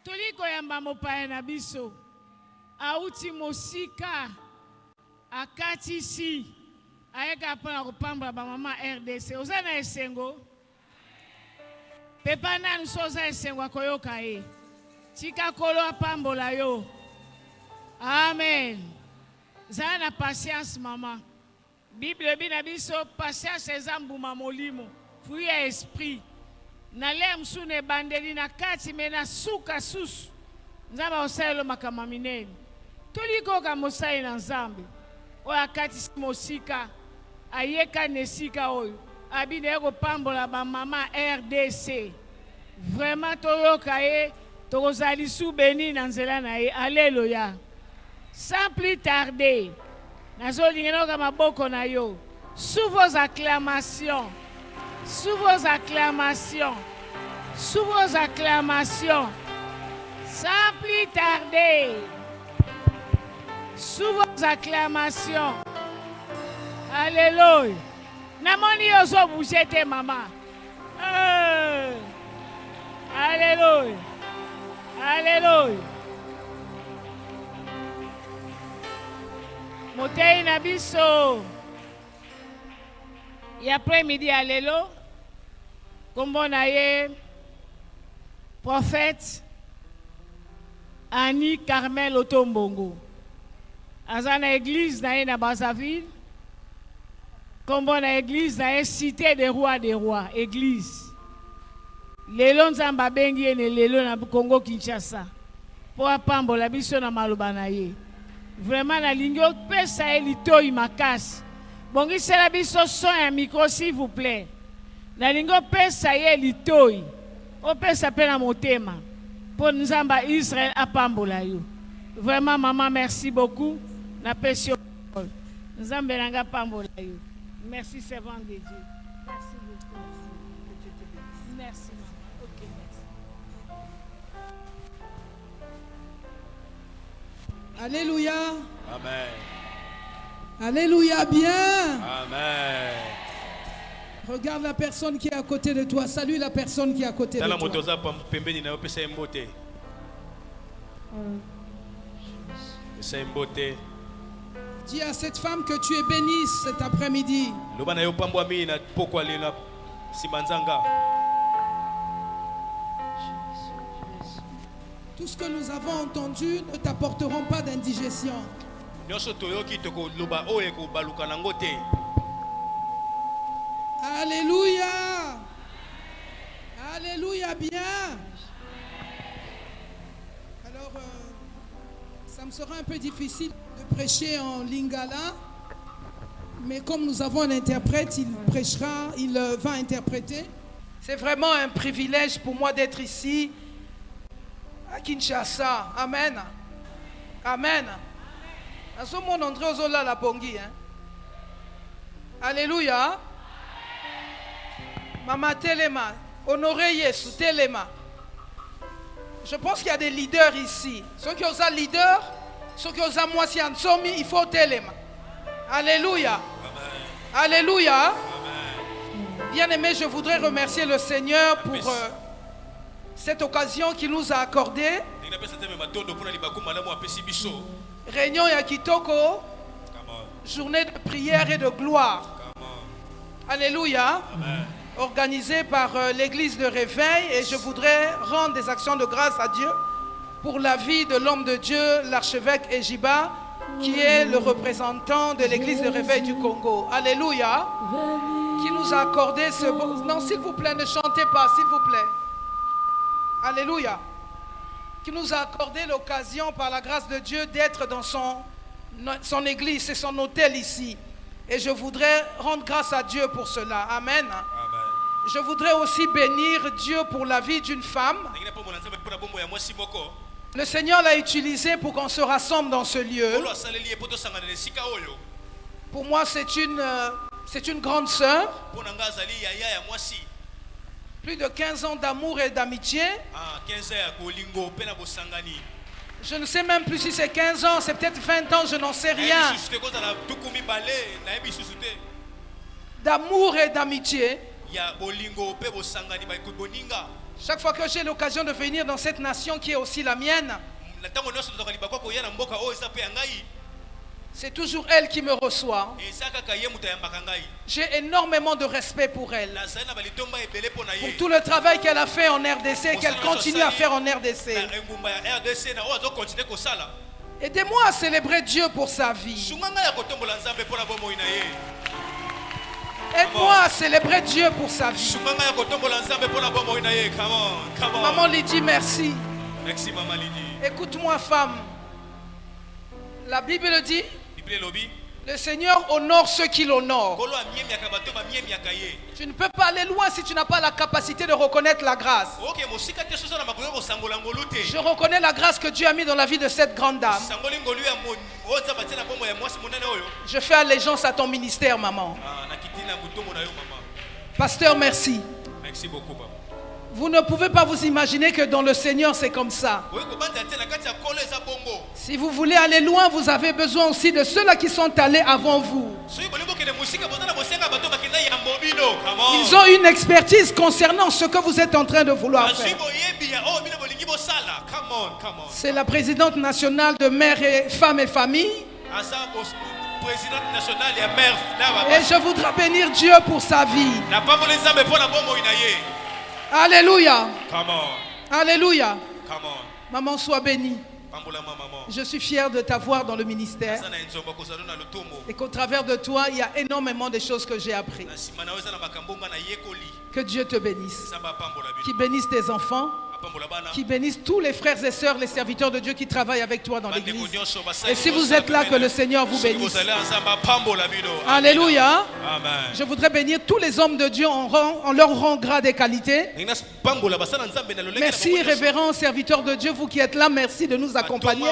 Toliko yamba mopaya na biso. Auti mosika. Akati si. Aeka pona kopambla ba mama RDC. Ozana esengo. Pepa nanu soza esengo akoyoka e. Tika kolo apambola yo. Amen. Zana patience mama. Bible bina biso patience ezambuma molimo. Fuya esprit. Na lem sune bandeli na kati mena suka susu. Nzamba oselo makama minene. Toliko ka mosai na nzambe. Oya kati mosika. Ayeka nesika oyo. Abine eko pambola ba mama RDC. Vraiment toyoka ye. Tokozali sou beni na nzela na ye. Alléluia. Sans plus tarder. Nazolingenoka maboko na yo. Sous vos acclamations. Sous vos acclamations. Sous vos acclamations. Sans plus tarder. Sous vos acclamations. Alléluia. Namoni yozo bougete maman. Alléluia. Alléluia. Motei na biso. Et après-midi, alléluia. Comme on a eu, prophète Annie Carmel Otombongo. Azana église na Brazzaville. Comme on a église na cité des rois, église. Lelo nzamba bengi ene lelo na Congo Kinshasa. Po apambola biso na maloba na ye. Vraiment na lingo pesa elito imakasi. Bongi sela biso son un micro s'il vous plaît. Na lingo pesa elito. O pesa pe na motema. Pour nzamba Israël apambola yo. Vraiment maman merci beaucoup. Na pesio. Nzamba nanga pambola yo. Merci servant de Dieu. Merci beaucoup. Merci maman. OK, merci. Alléluia. Amen. Alléluia, bien. Amen. Regarde la personne qui est à côté de toi. Salue la personne qui est à côté de toi. Dis à cette femme que tu es bénie cet après-midi. Tout ce que nous avons entendu ne t'apporteront pas d'indigestion. Alléluia. Alléluia, bien. Alors, ça me sera un peu difficile de prêcher en lingala. Mais comme nous avons un interprète, il prêchera, il va interpréter. C'est vraiment un privilège pour moi d'être ici à Kinshasa. Amen. Amen. Alléluia. Mama Telema, honoré Yesu Telema. Je pense qu'il y a des leaders ici. Ceux qui ont un leader, ceux qui ont un moitié en somme, il faut Telema. Alléluia. Amen. Alléluia. Amen. Bien-aimé, je voudrais remercier le Seigneur pour cette occasion qu'il nous a accordée. Réunion Yakitoko, journée de prière et de gloire. Alléluia. Amen. Organisée par l'église de réveil, et je voudrais rendre des actions de grâce à Dieu pour la vie de l'homme de Dieu, l'archevêque Ejiba, qui est le représentant de l'église de réveil du Congo. Alléluia. Qui nous a accordé ce... Non, s'il vous plaît, ne chantez pas, s'il vous plaît. Alléluia. Qui nous a accordé l'occasion, par la grâce de Dieu, d'être dans son église, c'est son hôtel ici. Et je voudrais rendre grâce à Dieu pour cela. Amen. Amen. Je voudrais aussi bénir Dieu pour la vie d'une femme. Le Seigneur l'a utilisé pour qu'on se rassemble dans ce lieu. Pour moi, c'est une grande sœur. Plus de 15 ans d'amour et d'amitié. Je ne sais même plus si c'est 15 ans, c'est peut-être 20 ans, je n'en sais rien. D'amour et d'amitié. Chaque fois que j'ai l'occasion de venir dans cette nation qui est aussi la mienne, c'est toujours elle qui me reçoit. J'ai énormément de respect pour elle. Pour tout le travail qu'elle a fait en RDC, qu'elle continue à faire en RDC. Aidez-moi à célébrer Dieu pour sa vie. Aide-moi à célébrer Dieu pour sa vie. Maman Lydie, merci. Merci, Maman Lydie. Écoute-moi, femme. La Bible dit, le Seigneur honore ceux qui l'honorent. Tu ne peux pas aller loin si tu n'as pas la capacité de reconnaître la grâce. Je reconnais la grâce que Dieu a mis dans la vie de cette grande dame. Je fais allégeance à ton ministère, maman. Pasteur, merci. Merci beaucoup, papa. Vous ne pouvez pas vous imaginer que dans le Seigneur c'est comme ça. Si vous voulez aller loin, vous avez besoin aussi de ceux-là qui sont allés avant vous. Ils ont une expertise concernant ce que vous êtes en train de vouloir faire. C'est la présidente nationale de mères et femmes et familles. Et je voudrais bénir Dieu pour sa vie. Alléluia. Alléluia. Maman, sois bénie. Je suis fier de t'avoir dans le ministère. Et qu'au travers de toi, il y a énormément de choses que j'ai appris. Que Dieu te bénisse. Qu'il bénisse tes enfants. Qui bénisse tous les frères et sœurs, les serviteurs de Dieu qui travaillent avec toi dans l'église. Et si vous êtes là, que le Seigneur vous bénisse. Alléluia. Je voudrais bénir tous les hommes de Dieu en leur rang, grade et qualité. Merci, révérends serviteurs de Dieu, vous qui êtes là, merci de nous accompagner.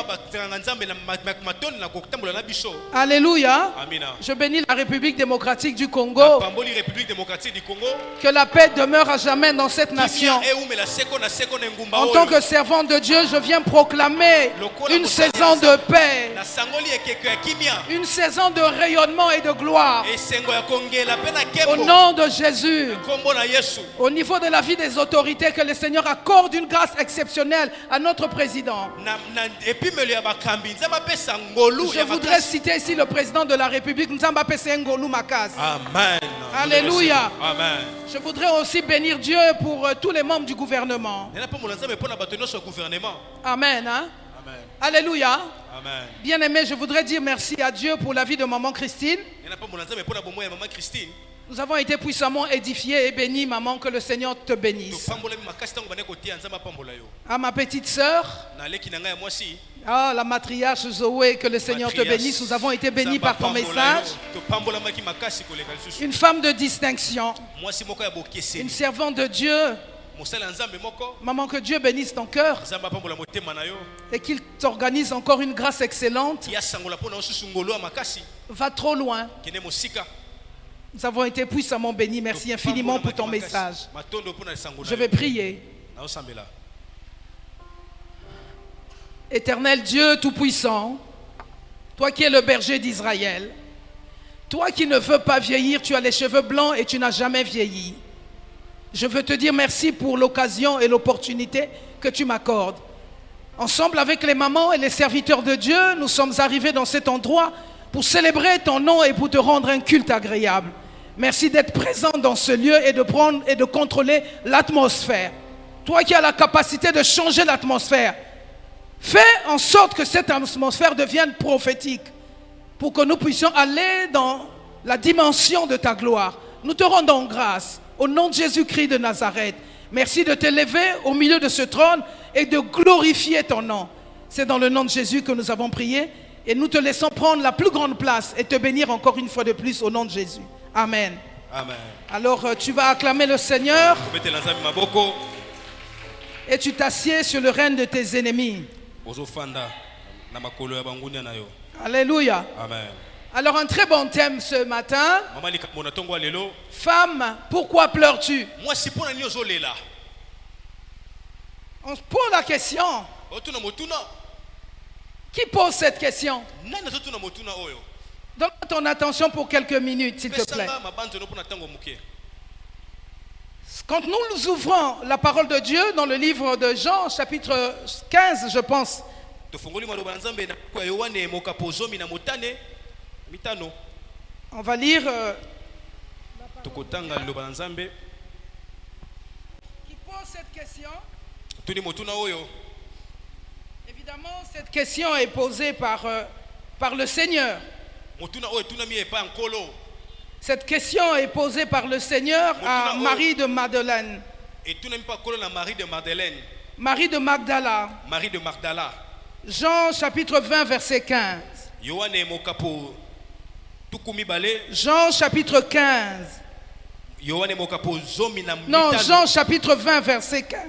Alléluia. Je bénis la République démocratique du Congo. Que la paix demeure à jamais dans cette nation. En tant que servant de Dieu, je viens proclamer une saison de paix, une saison de rayonnement et de gloire. Au nom de Jésus, au niveau de la vie des autorités, que le Seigneur accorde une grâce exceptionnelle à notre président. Je voudrais citer ici le président de la République, Amen. Alléluia. Amen. Je voudrais aussi bénir Dieu pour tous les membres du gouvernement. Amen. Hein? Amen. Alléluia. Amen. Bien-aimé, je voudrais dire merci à Dieu pour la vie de maman Christine. Nous avons été puissamment édifiés et bénis, maman, que le Seigneur te bénisse. À ma petite sœur, la matriarche Zoé, que le Seigneur te bénisse. Nous avons été bénis par ton message. Une femme de distinction, une servante de Dieu. Maman, que Dieu bénisse ton cœur et qu'il t'organise encore une grâce excellente. Va trop loin. Nous avons été puissamment bénis. Merci infiniment pour ton message. Je vais prier. Éternel Dieu Tout-Puissant, toi qui es le berger d'Israël, toi qui ne veux pas vieillir, tu as les cheveux blancs et tu n'as jamais vieilli. Je veux te dire merci pour l'occasion et l'opportunité que tu m'accordes. Ensemble avec les mamans et les serviteurs de Dieu, nous sommes arrivés dans cet endroit pour célébrer ton nom et pour te rendre un culte agréable. Merci d'être présent dans ce lieu et de prendre et de contrôler l'atmosphère. Toi qui as la capacité de changer l'atmosphère, fais en sorte que cette atmosphère devienne prophétique pour que nous puissions aller dans la dimension de ta gloire. Nous te rendons grâce. Au nom de Jésus-Christ de Nazareth, merci de t'élever au milieu de ce trône et de glorifier ton nom. C'est dans le nom de Jésus que nous avons prié et nous te laissons prendre la plus grande place et te bénir encore une fois de plus au nom de Jésus. Amen. Amen. Alors tu vas acclamer le Seigneur et tu t'assieds sur le règne de tes ennemis. Alléluia. Amen. Alors un très bon thème ce matin. Femme, pourquoi pleures-tu? On se pose la question. Qui pose cette question? Donne ton attention pour quelques minutes, s'il te plaît. Quand nous ouvrons la parole de Dieu dans le livre de Jean, chapitre 15, je pense. On va lire. Qui pose cette question. Évidemment, cette question est posée par le Seigneur. Cette question est posée par le Seigneur à Marie de Madeleine. Marie de Magdala. Jean chapitre 20 verset 15. Jean chapitre 15. Non, Jean chapitre 20 verset 15.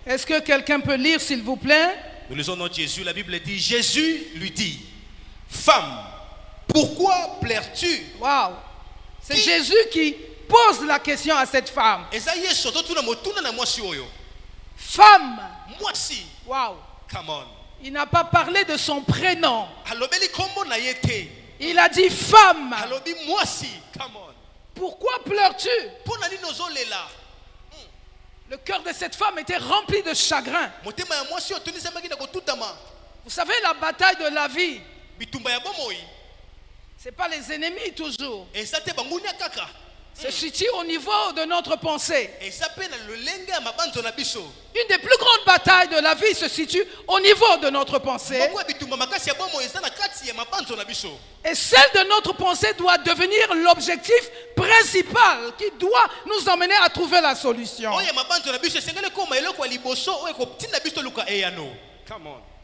Est-ce que quelqu'un peut lire s'il vous plaît? Nous lisons notre Jésus, la Bible dit, Jésus lui dit, femme, pourquoi pleures-tu? Waouh! C'est Jésus qui pose la question à cette femme. Femme! Moi si. Waouh! Come on. Il n'a pas parlé de son prénom. Il a dit femme. Moi si. Come on. Pourquoi pleures-tu? Le cœur de cette femme était rempli de chagrin. Vous savez, la bataille de la vie, ce n'est pas les ennemis toujours. Se situe au niveau de notre pensée. Une des plus grandes batailles de la vie se situe au niveau de notre pensée. Et celle de notre pensée doit devenir l'objectif principal qui doit nous emmener à trouver la solution.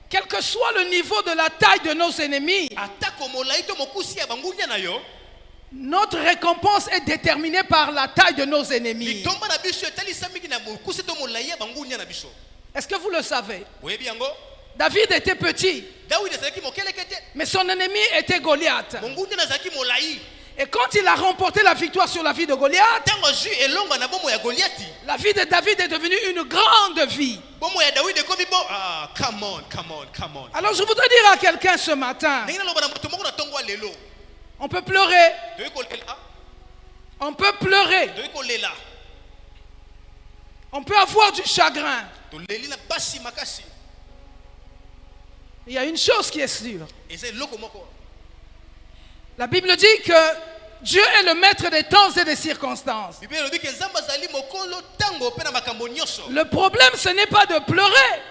Quel que soit le niveau de la taille de nos ennemis, notre récompense est déterminée par la taille de nos ennemis. Est-ce que vous le savez? David était petit, mais son ennemi était Goliath. Et quand il a remporté la victoire sur la vie de Goliath, la vie de David est devenue une grande vie. Alors je voudrais dire à quelqu'un ce matin, on peut pleurer. On peut pleurer. On peut avoir du chagrin. Il y a une chose qui est sûre. La Bible dit que Dieu est le maître des temps et des circonstances. Le problème, ce n'est pas de pleurer.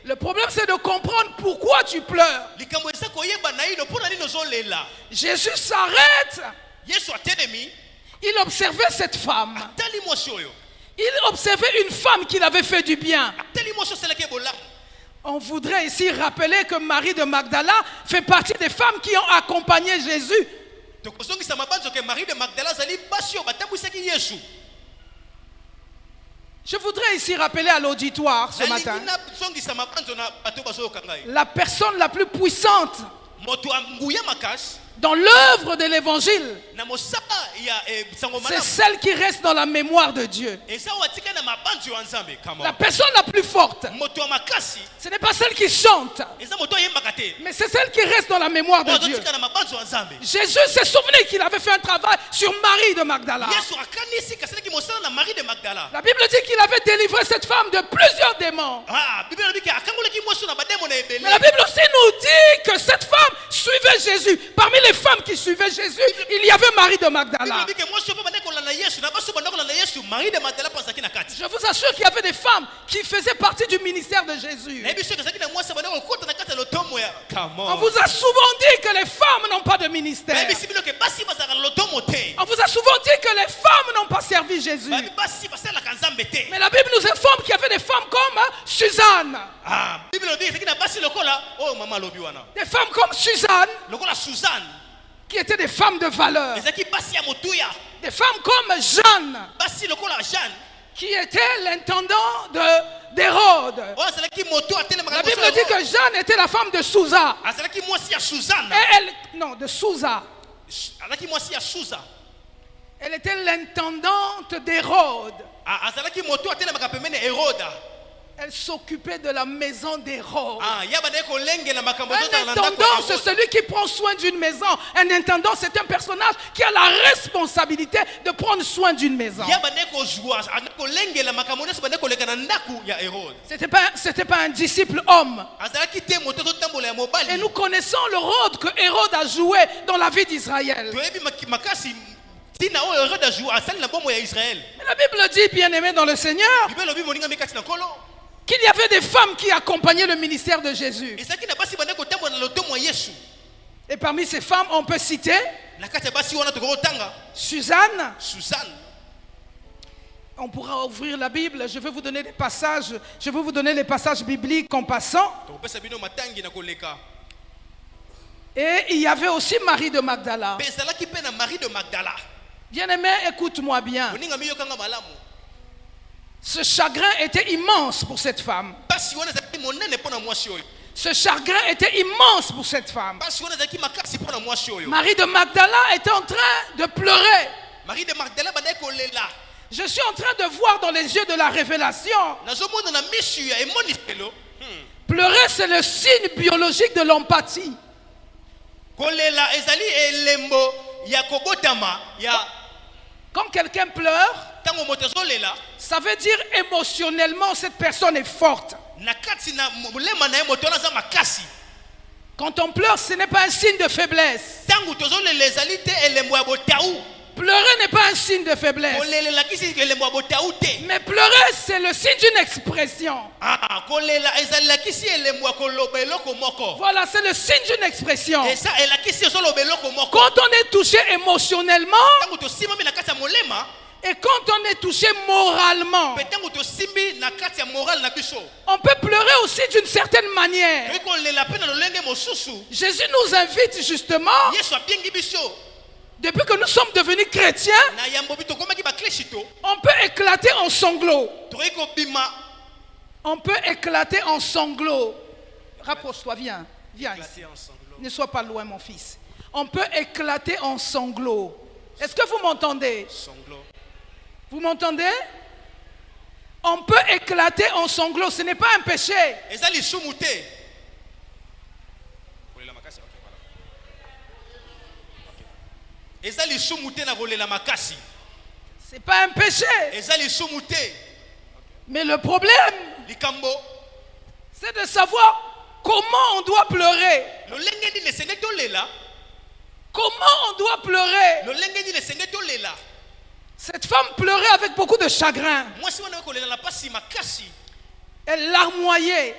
Le problème, c'est de comprendre pourquoi tu pleures. Jésus s'arrête. Il observait cette femme. Il observait une femme qui l'avait fait du bien. On voudrait ici rappeler que Marie de Magdala fait partie des femmes qui ont accompagné Jésus. Je voudrais ici rappeler à l'auditoire ce matin la personne la plus puissante dans l'œuvre de l'évangile, c'est celle qui reste dans la mémoire de Dieu. La personne la plus forte, ce n'est pas celle qui chante, mais c'est celle qui reste dans la mémoire de Dieu. Jésus s'est souvenu qu'il avait fait un travail sur Marie de Magdala. La Bible dit qu'il avait délivré cette femme de plusieurs démons. Mais la Bible aussi nous dit que cette femme suivait Jésus. Parmi les femmes qui suivaient Jésus, il y avait Marie de Magdala. Je vous assure qu'il y avait des femmes qui faisaient partie du ministère de Jésus. On vous a souvent dit que les femmes n'ont pas de ministère. On vous a souvent dit que les femmes n'ont pas servi Jésus. Mais la Bible nous informe qu'il y avait des femmes comme Suzanne. Des femmes comme Suzanne, qui étaient des femmes de valeur. Des femmes comme Jeanne, qui était l'intendant d'Hérode. La Bible dit que Jeanne était la femme de Sousa. De Sousa. Elle était l'intendante d'Hérode. Elle s'occupait de la maison d'Hérode. Ah, ya bandeko kolengela makambo Un zoto na ndako intendant, ya c'est Hérode. celui qui prend soin d'une maison. Un intendant, c'est un personnage qui a la responsabilité de prendre soin d'une maison. Ya bandeko joie, andako lengela makambo nyonso bandeko leka na ndako ya Hérode. C'était pas un disciple homme. Azalaki te moto zotambola ya mobali. Et nous connaissons le rôle que Hérode a joué dans la vie d'Israël. Toyebi makasi tina o Hérode a joué asali na bombo ya Israël. Mais la Bible dit, bien-aimé dans le Seigneur, Bible lobi moninga mikati na kolo. qu'il y avait des femmes qui accompagnaient le ministère de Jésus. Ezaki na basi bandeko tambola na lotomo ya Yesu. Et parmi ces femmes, on peut citer Na kati ya basi wana tokoko tanga Suzanne. Suzanne. On pourra ouvrir la Bible. Je vais vous donner des passages. Je vais vous donner les passages bibliques en passant. Tokopesa bino matangi na koleka. Et il y avait aussi Marie de Magdala. Pe ezalaki pe na Marie de Magdala. Bien-aimé, écoute-moi bien. Moninga miyokanga malamu. Ce chagrin était immense pour cette femme. Basi wana ezalaki monene pona mwasi oyo. Ce chagrin était immense pour cette femme. Basi wana ezalaki makasi pona mwasi oyo. Marie de Magdala était en train de pleurer. Marie de Magdala bandeko kolela. Je suis en train de voir dans les yeux de la révélation. Nazomona na misu ya emoniselo. Pleurer, c'est le signe biologique de l'empathie. Kolela ezali elembo ya kobotama ya Quand quelqu'un pleure, tango moto azolela ça veut dire émotionnellement cette personne est forte. na kati na molema na ye moto wana aza makasi. Quand on pleure, ce n'est pas un signe de faiblesse. Tango tozolela ezali te elembo ya botau. Pleurer n'est pas un signe de faiblesse. Kolela kisi elembo ya botau te. Mais pleurer, c'est le signe d'une expression. Ah, kolela ezali kisi elembo ya koloba eloko moko. Voilà, c'est le signe d'une expression. Et ça elakisi ezoloba eloko moko. Quand on est touché émotionnellement Tango tosimami na kati ya molema, et quand on est touché moralement, pe tango tosimbi na kati ya moral na biso. on peut pleurer aussi d'une certaine manière. Toyi kolela pe na lolenge mosusu. Jésus nous invite justement, Yesu abengi biso. depuis que nous sommes devenus chrétiens, Na yambo bito komaki ba kleshito. on peut éclater en sanglots. Toyi kobima. On peut éclater en sanglots. Rapproche-toi, viens. Viens ici. Ne sois pas loin, mon fils. On peut éclater en sanglots. Est-ce que vous m'entendez? Sanglo. Vous m'entendez? On peut éclater en sanglots. Ce n'est pas un péché. Ezali sumu te. Kolela makasi. Ezali sumu te na kolela makasi. Ce n'est pas un péché. Ezali sumu te. Mais le problème, Likambo. c'est de savoir comment on doit pleurer. Lolenge ni lesenge tolela. Comment on doit pleurer. Lolenge ni lesenge tolela. Cette femme pleurait avec beaucoup de chagrin. Mwasi wana kolela na pasi makasi. Elle larmoyait.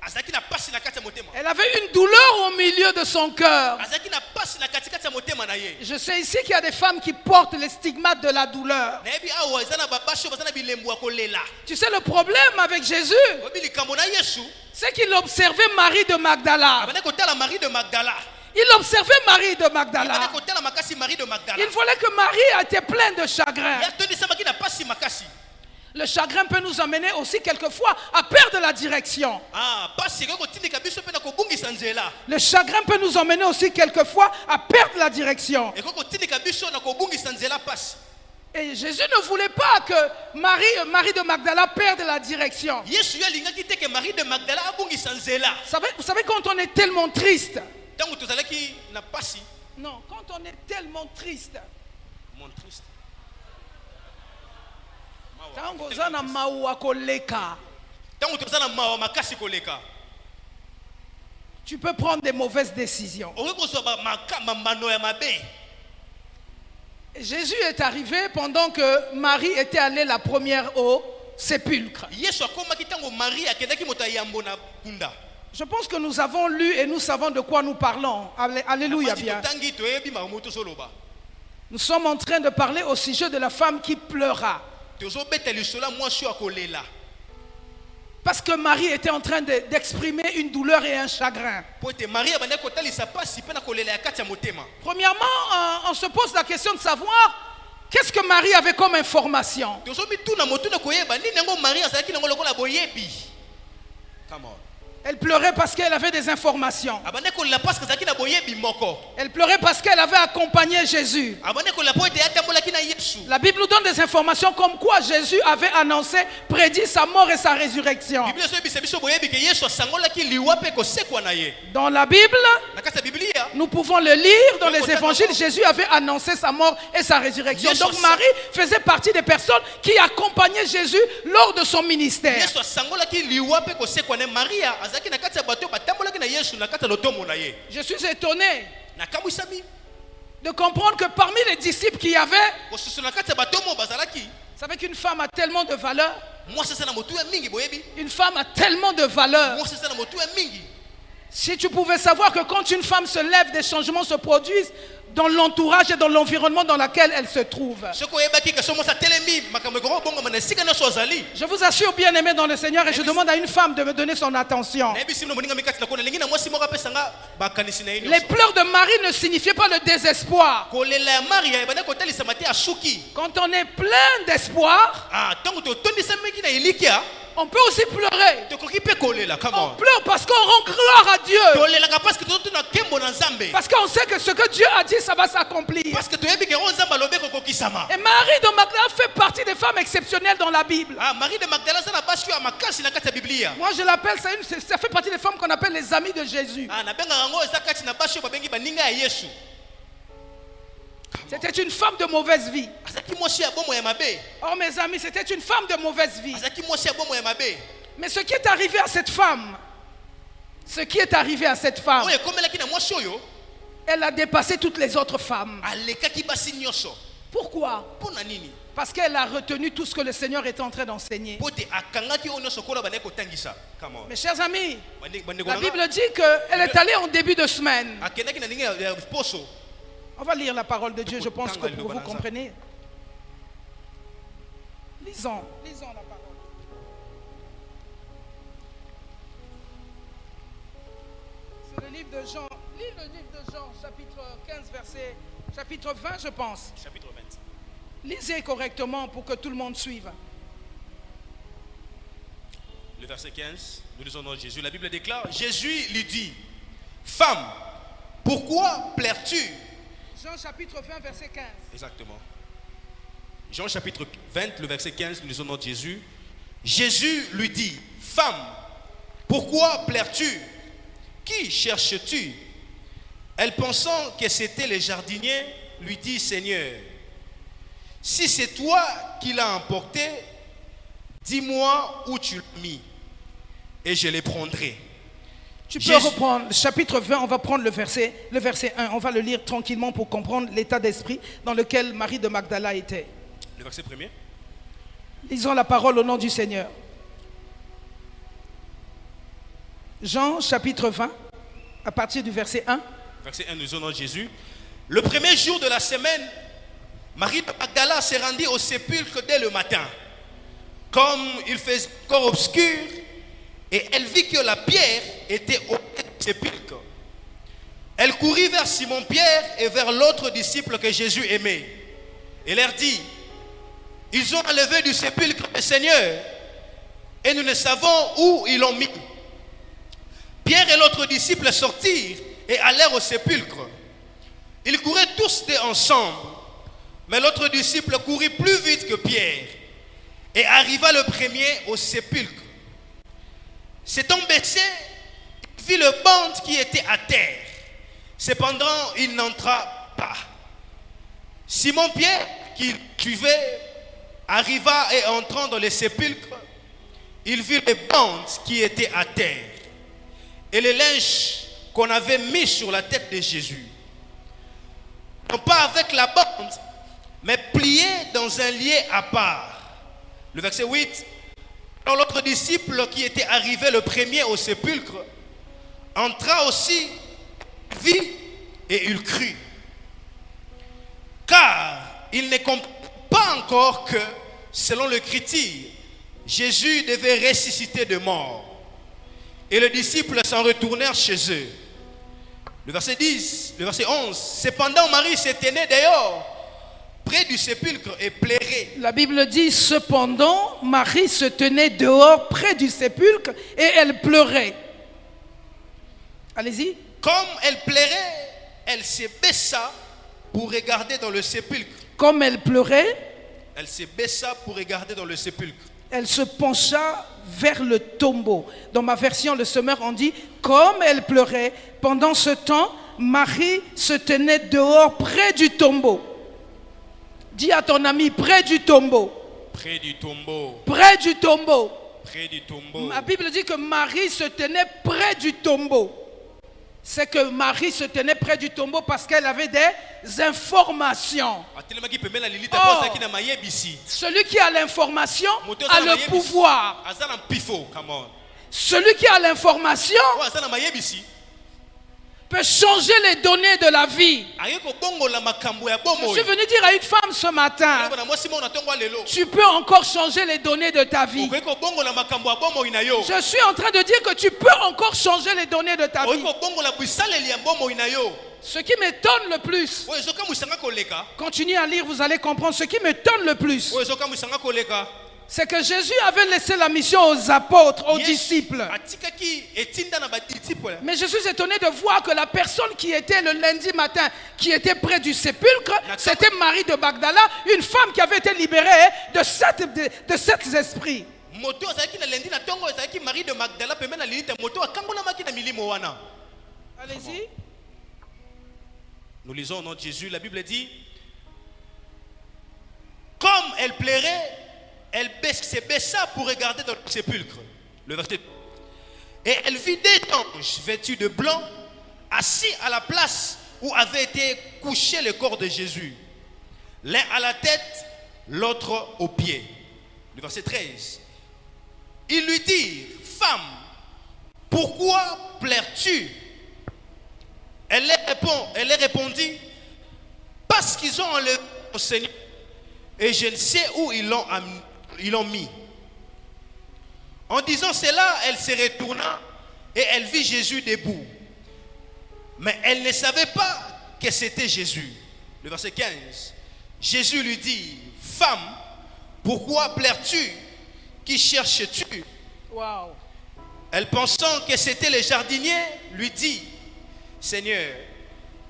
Azaki na pasi na kati ya motema. Elle avait une douleur au milieu de son cœur. Azaki na pasi na kati kati ya motema na ye. Je sais ici qu'il y a des femmes qui portent les stigmates de la douleur. Na yebi awa ezana babasho bazana bilembo ya kolela. Tu sais, le problème avec Jésus, Obi likambo na Yesu. c'est qu'il observait Marie de Magdala. Abana kotala Marie de Magdala. Il observait Marie de Abana Magdala. kotala makasi Marie de Magdala. Il voulait que Marie était pleine de chagrin. Ya toni samaki na pasi makasi. Le chagrin peut nous amener aussi quelquefois à perdre la direction. Ah, pasi ko tindika biso pe na kobungisa nzela. Le chagrin peut nous emmener aussi quelquefois à perdre la direction. Et ko tindika biso na kobungisa nzela pasi. Et Jésus ne voulait pas que Marie de Magdala perde la direction. Yesu ya lingaki te ke Marie de Magdala abungisa nzela. Vous savez, quand on est tellement triste, Tango tozalaki na pasi. non, quand on est tellement triste, Mon triste. tango oza na mawa koleka, Tango tozana mawa makasi koleka. tu peux prendre des mauvaises décisions. Okoki kozwa mambano ya mabe. Jésus est arrivé pendant que Marie était allée la première au sépulcre. Yesu akomaki tango Marie akendaki moto yambo na punda. Je pense que nous avons lu et nous savons de quoi nous parlons. Alléluia bien. Tangi toyebi mamoto soloba. Nous sommes en train de parler au sujet de la femme qui pleura. Tozobeta lisola mwasi akolela. Parce que Marie était en train d'exprimer une douleur et un chagrin. Pote Marie abanda kotalisa pasi pe na kolela ya kati ya motema. Premièrement, on se pose la question de savoir qu'est-ce que Marie avait comme information. Tozomi tuna motuna koyeba nini ngo Marie azalaki nango lokola boyebi. Come on. Elle pleurait parce qu'elle avait des informations. Abandé kolela parce que zaki na boyebi moko. Elle pleurait parce qu'elle avait accompagné Jésus. Abandé kolela po ete atambola ki na Yesu. La Bible nous donne des informations comme quoi Jésus avait annoncé, prédit sa mort et sa résurrection. Bible so ebisa biso boyebi ke Yesu asangola ki liwa pe ko sekwa na ye. Dans la Bible, Na kati ya Biblia, nous pouvons le lire dans les évangiles. Jésus avait annoncé sa mort et sa résurrection. Donc Marie faisait partie des personnes qui accompagnaient Jésus lors de son ministère. Yesu asangola ki liwa pe ko sekwa na Maria azaki na kati ya bato batambola ki na Yesu na kati ya lotomo na ye. Je suis étonné Na kamwisami de comprendre que parmi les disciples qu'il y avait, ko susu na kati ya batomo bazalaki. vous savez qu'une femme a tellement de valeur. Moi c'est ça na motu ya mingi boyebi. Une femme a tellement de valeur. Moi c'est ça na motu ya mingi. Si tu pouvais savoir que quand une femme se lève, des changements se produisent dans l'entourage et dans l'environnement dans lequel elle se trouve. Je vous assure, bien-aimés dans le Seigneur, et je demande à une femme de me donner son attention. Les pleurs de Marie ne signifiaient pas le désespoir. Quand on est plein d'espoir, on peut aussi pleurer. On pleure parce qu'on rend gloire à Dieu. Parce qu'on sait que ce que Dieu a dit, ça va s'accomplir. Et Marie de Magdala fait partie des femmes exceptionnelles dans la Bible. Moi je l'appelle, ça fait partie des femmes qu'on appelle les amies de Jésus. C'était une femme de mauvaise vie. Oh mes amis, c'était une femme de mauvaise vie. Mais ce qui est arrivé à cette femme, elle a dépassé toutes les autres femmes. Pourquoi? Parce qu'elle a retenu tout ce que le Seigneur est en train d'enseigner. Mes chers amis, la Bible dit qu'elle est allée en début de semaine. On va lire la parole de Dieu, je pense que vous comprenez. Lisons la parole. C'est le livre de Jean. Lis le livre de Jean, chapitre 15, chapitre 20, je pense. Chapitre 20. Lisez correctement pour que tout le monde suive. Le verset 15, nous lisons dans Jésus. La Bible déclare, Jésus lui dit, femme, pourquoi pleures-tu? Jean chapitre 20, verset 15. Exactement. Jean chapitre 20, le verset 15, nous lisons dans Jésus. Jésus lui dit, femme, pourquoi pleures-tu? Qui cherches-tu? Elle, pensant que c'était les jardiniers, lui dit, Seigneur, si c'est toi qui l'as emporté, dis-moi où tu l'as mis, et je les prendrai. Tu peux reprendre, chapitre 20, on va prendre le verset 1, on va le lire tranquillement pour comprendre l'état d'esprit dans lequel Marie de Magdala était. Le verset premier. Lisons la parole au nom du Seigneur. Jean, chapitre 20, à partir du verset 1. Verset 1, nous lisons dans Jésus. Le premier jour de la semaine, Marie de Magdala s'est rendue au sépulcre dès le matin. Comme il faisait encore obscur, et elle vit que la pierre était au sépulcre. Elle courut vers Simon-Pierre et vers l'autre disciple que Jésus aimait. Et leur dit, ils ont enlevé du sépulcre le Seigneur et nous ne savons où ils l'ont mis. Pierre et l'autre disciple sortirent et allèrent au sépulcre. Ils couraient tous deux ensemble, mais l'autre disciple courut plus vite que Pierre et arriva le premier au sépulcre. S'étant baissé, il vit le banc qui était à terre. Cependant, il n'entra pas. Simon-Pierre, qui suivait, arriva et entrant dans le sépulcre, il vit le banc qui était à terre et les linges qu'on avait mis sur la tête de Jésus. Non pas avec la bande, mais pliés dans un lié à part. Le verset 8. Alors l'autre disciple qui était arrivé le premier au sépulcre entra aussi, vit et il crut. Car il ne comprend pas encore que, selon l'Écriture, Jésus devait ressusciter de mort. Et les disciples s'en retournèrent chez eux. Le verset 10, le verset 11. Cependant, Marie se tenait dehors, près du sépulcre, et pleurait. La Bible dit, cependant, Marie se tenait dehors, près du sépulcre, et elle pleurait. Allez-y. Comme elle pleurait, elle se baissa pour regarder dans le sépulcre. Comme elle pleurait, Elle se baissa pour regarder dans le sépulcre. elle se pencha vers le tombeau. Dans ma version, le semeur, on dit, comme elle pleurait, pendant ce temps, Marie se tenait dehors près du tombeau. Dis à ton ami, près du tombeau. Près du tombeau. Près du tombeau. Près du tombeau. La Bible dit que Marie se tenait près du tombeau. C'est que Marie se tenait près du tombeau parce qu'elle avait des informations. Oh. Celui qui a l'information a le pouvoir. Celui qui a l'information peut changer les données de la vie. Je suis venu dire à une femme ce matin, tu peux encore changer les données de ta vie. Je suis en train de dire que tu peux encore changer les données de ta vie. Ce qui m'étonne le plus, continuez à lire, vous allez comprendre. Ce qui m'étonne le plus, c'est que Jésus avait laissé la mission aux apôtres, aux disciples. Mais je suis étonné de voir que la personne qui était le lundi matin, qui était près du sépulcre, c'était Marie de Magdala, une femme qui avait été libérée de sept esprits. Allez-y. Nous lisons au nom de Jésus, la Bible dit, comme elle pleurait, elle se baissa pour regarder dans le sépulcre. Le verset. Et elle vit des anges vêtus de blanc, assis à la place où avait été couché le corps de Jésus. L'un à la tête, l'autre aux pieds. Le verset 13. Ils lui dirent, femme, pourquoi pleures-tu? Elle leur répondit, parce qu'ils ont enlevé mon Seigneur et je ne sais où ils l'ont mis. En disant cela, elle se retourna et elle vit Jésus debout. Mais elle ne savait pas que c'était Jésus. Le verset 15. Jésus lui dit, femme, pourquoi pleures-tu? Qui cherches-tu? Wow. Elle, pensant que c'était le jardinier, lui dit, Seigneur,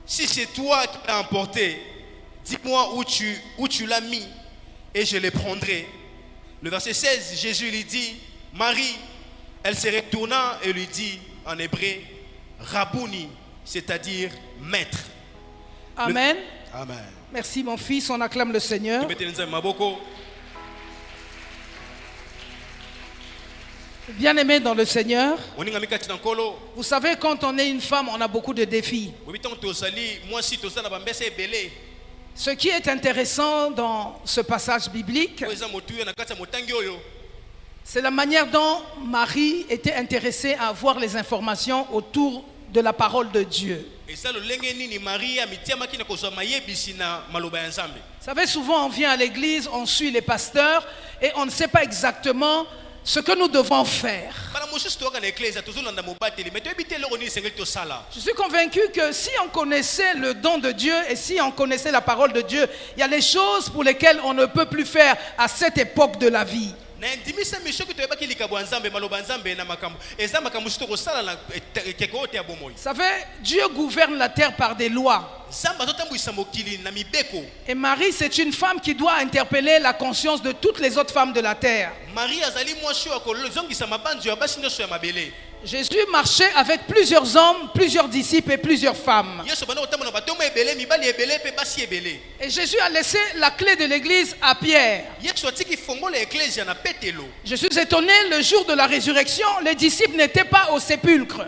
si c'est toi qui l'as emporté, dis-moi où tu l'as mis et je le prendrai. Le verset 16, Jésus lui dit, Marie. Elle se retourna et lui dit en hébreu, Rabouni, c'est-à-dire maître. Amen. Amen. Merci mon fils, on acclame le Seigneur. Bien-aimé dans le Seigneur, vous savez, quand on est une femme, on a beaucoup de défis. Ce qui est intéressant dans ce passage biblique, c'est la manière dont Marie était intéressée à avoir les informations autour de la parole de Dieu. Vous savez, souvent on vient à l'église, on suit les pasteurs et on ne sait pas exactement ce que nous devons faire. Je suis convaincu que si on connaissait le don de Dieu et si on connaissait la parole de Dieu, il y a des choses pour lesquelles on ne peut plus faire à cette époque de la vie. Vous savez, Dieu gouverne la terre par des lois. Et Marie, c'est une femme qui doit interpeller la conscience de toutes les autres femmes de la terre. Jésus marchait avec plusieurs hommes, plusieurs disciples et plusieurs femmes. Et Jésus a laissé la clé de l'église à Pierre. Je suis étonné, le jour de la résurrection, les disciples n'étaient pas au sépulcre.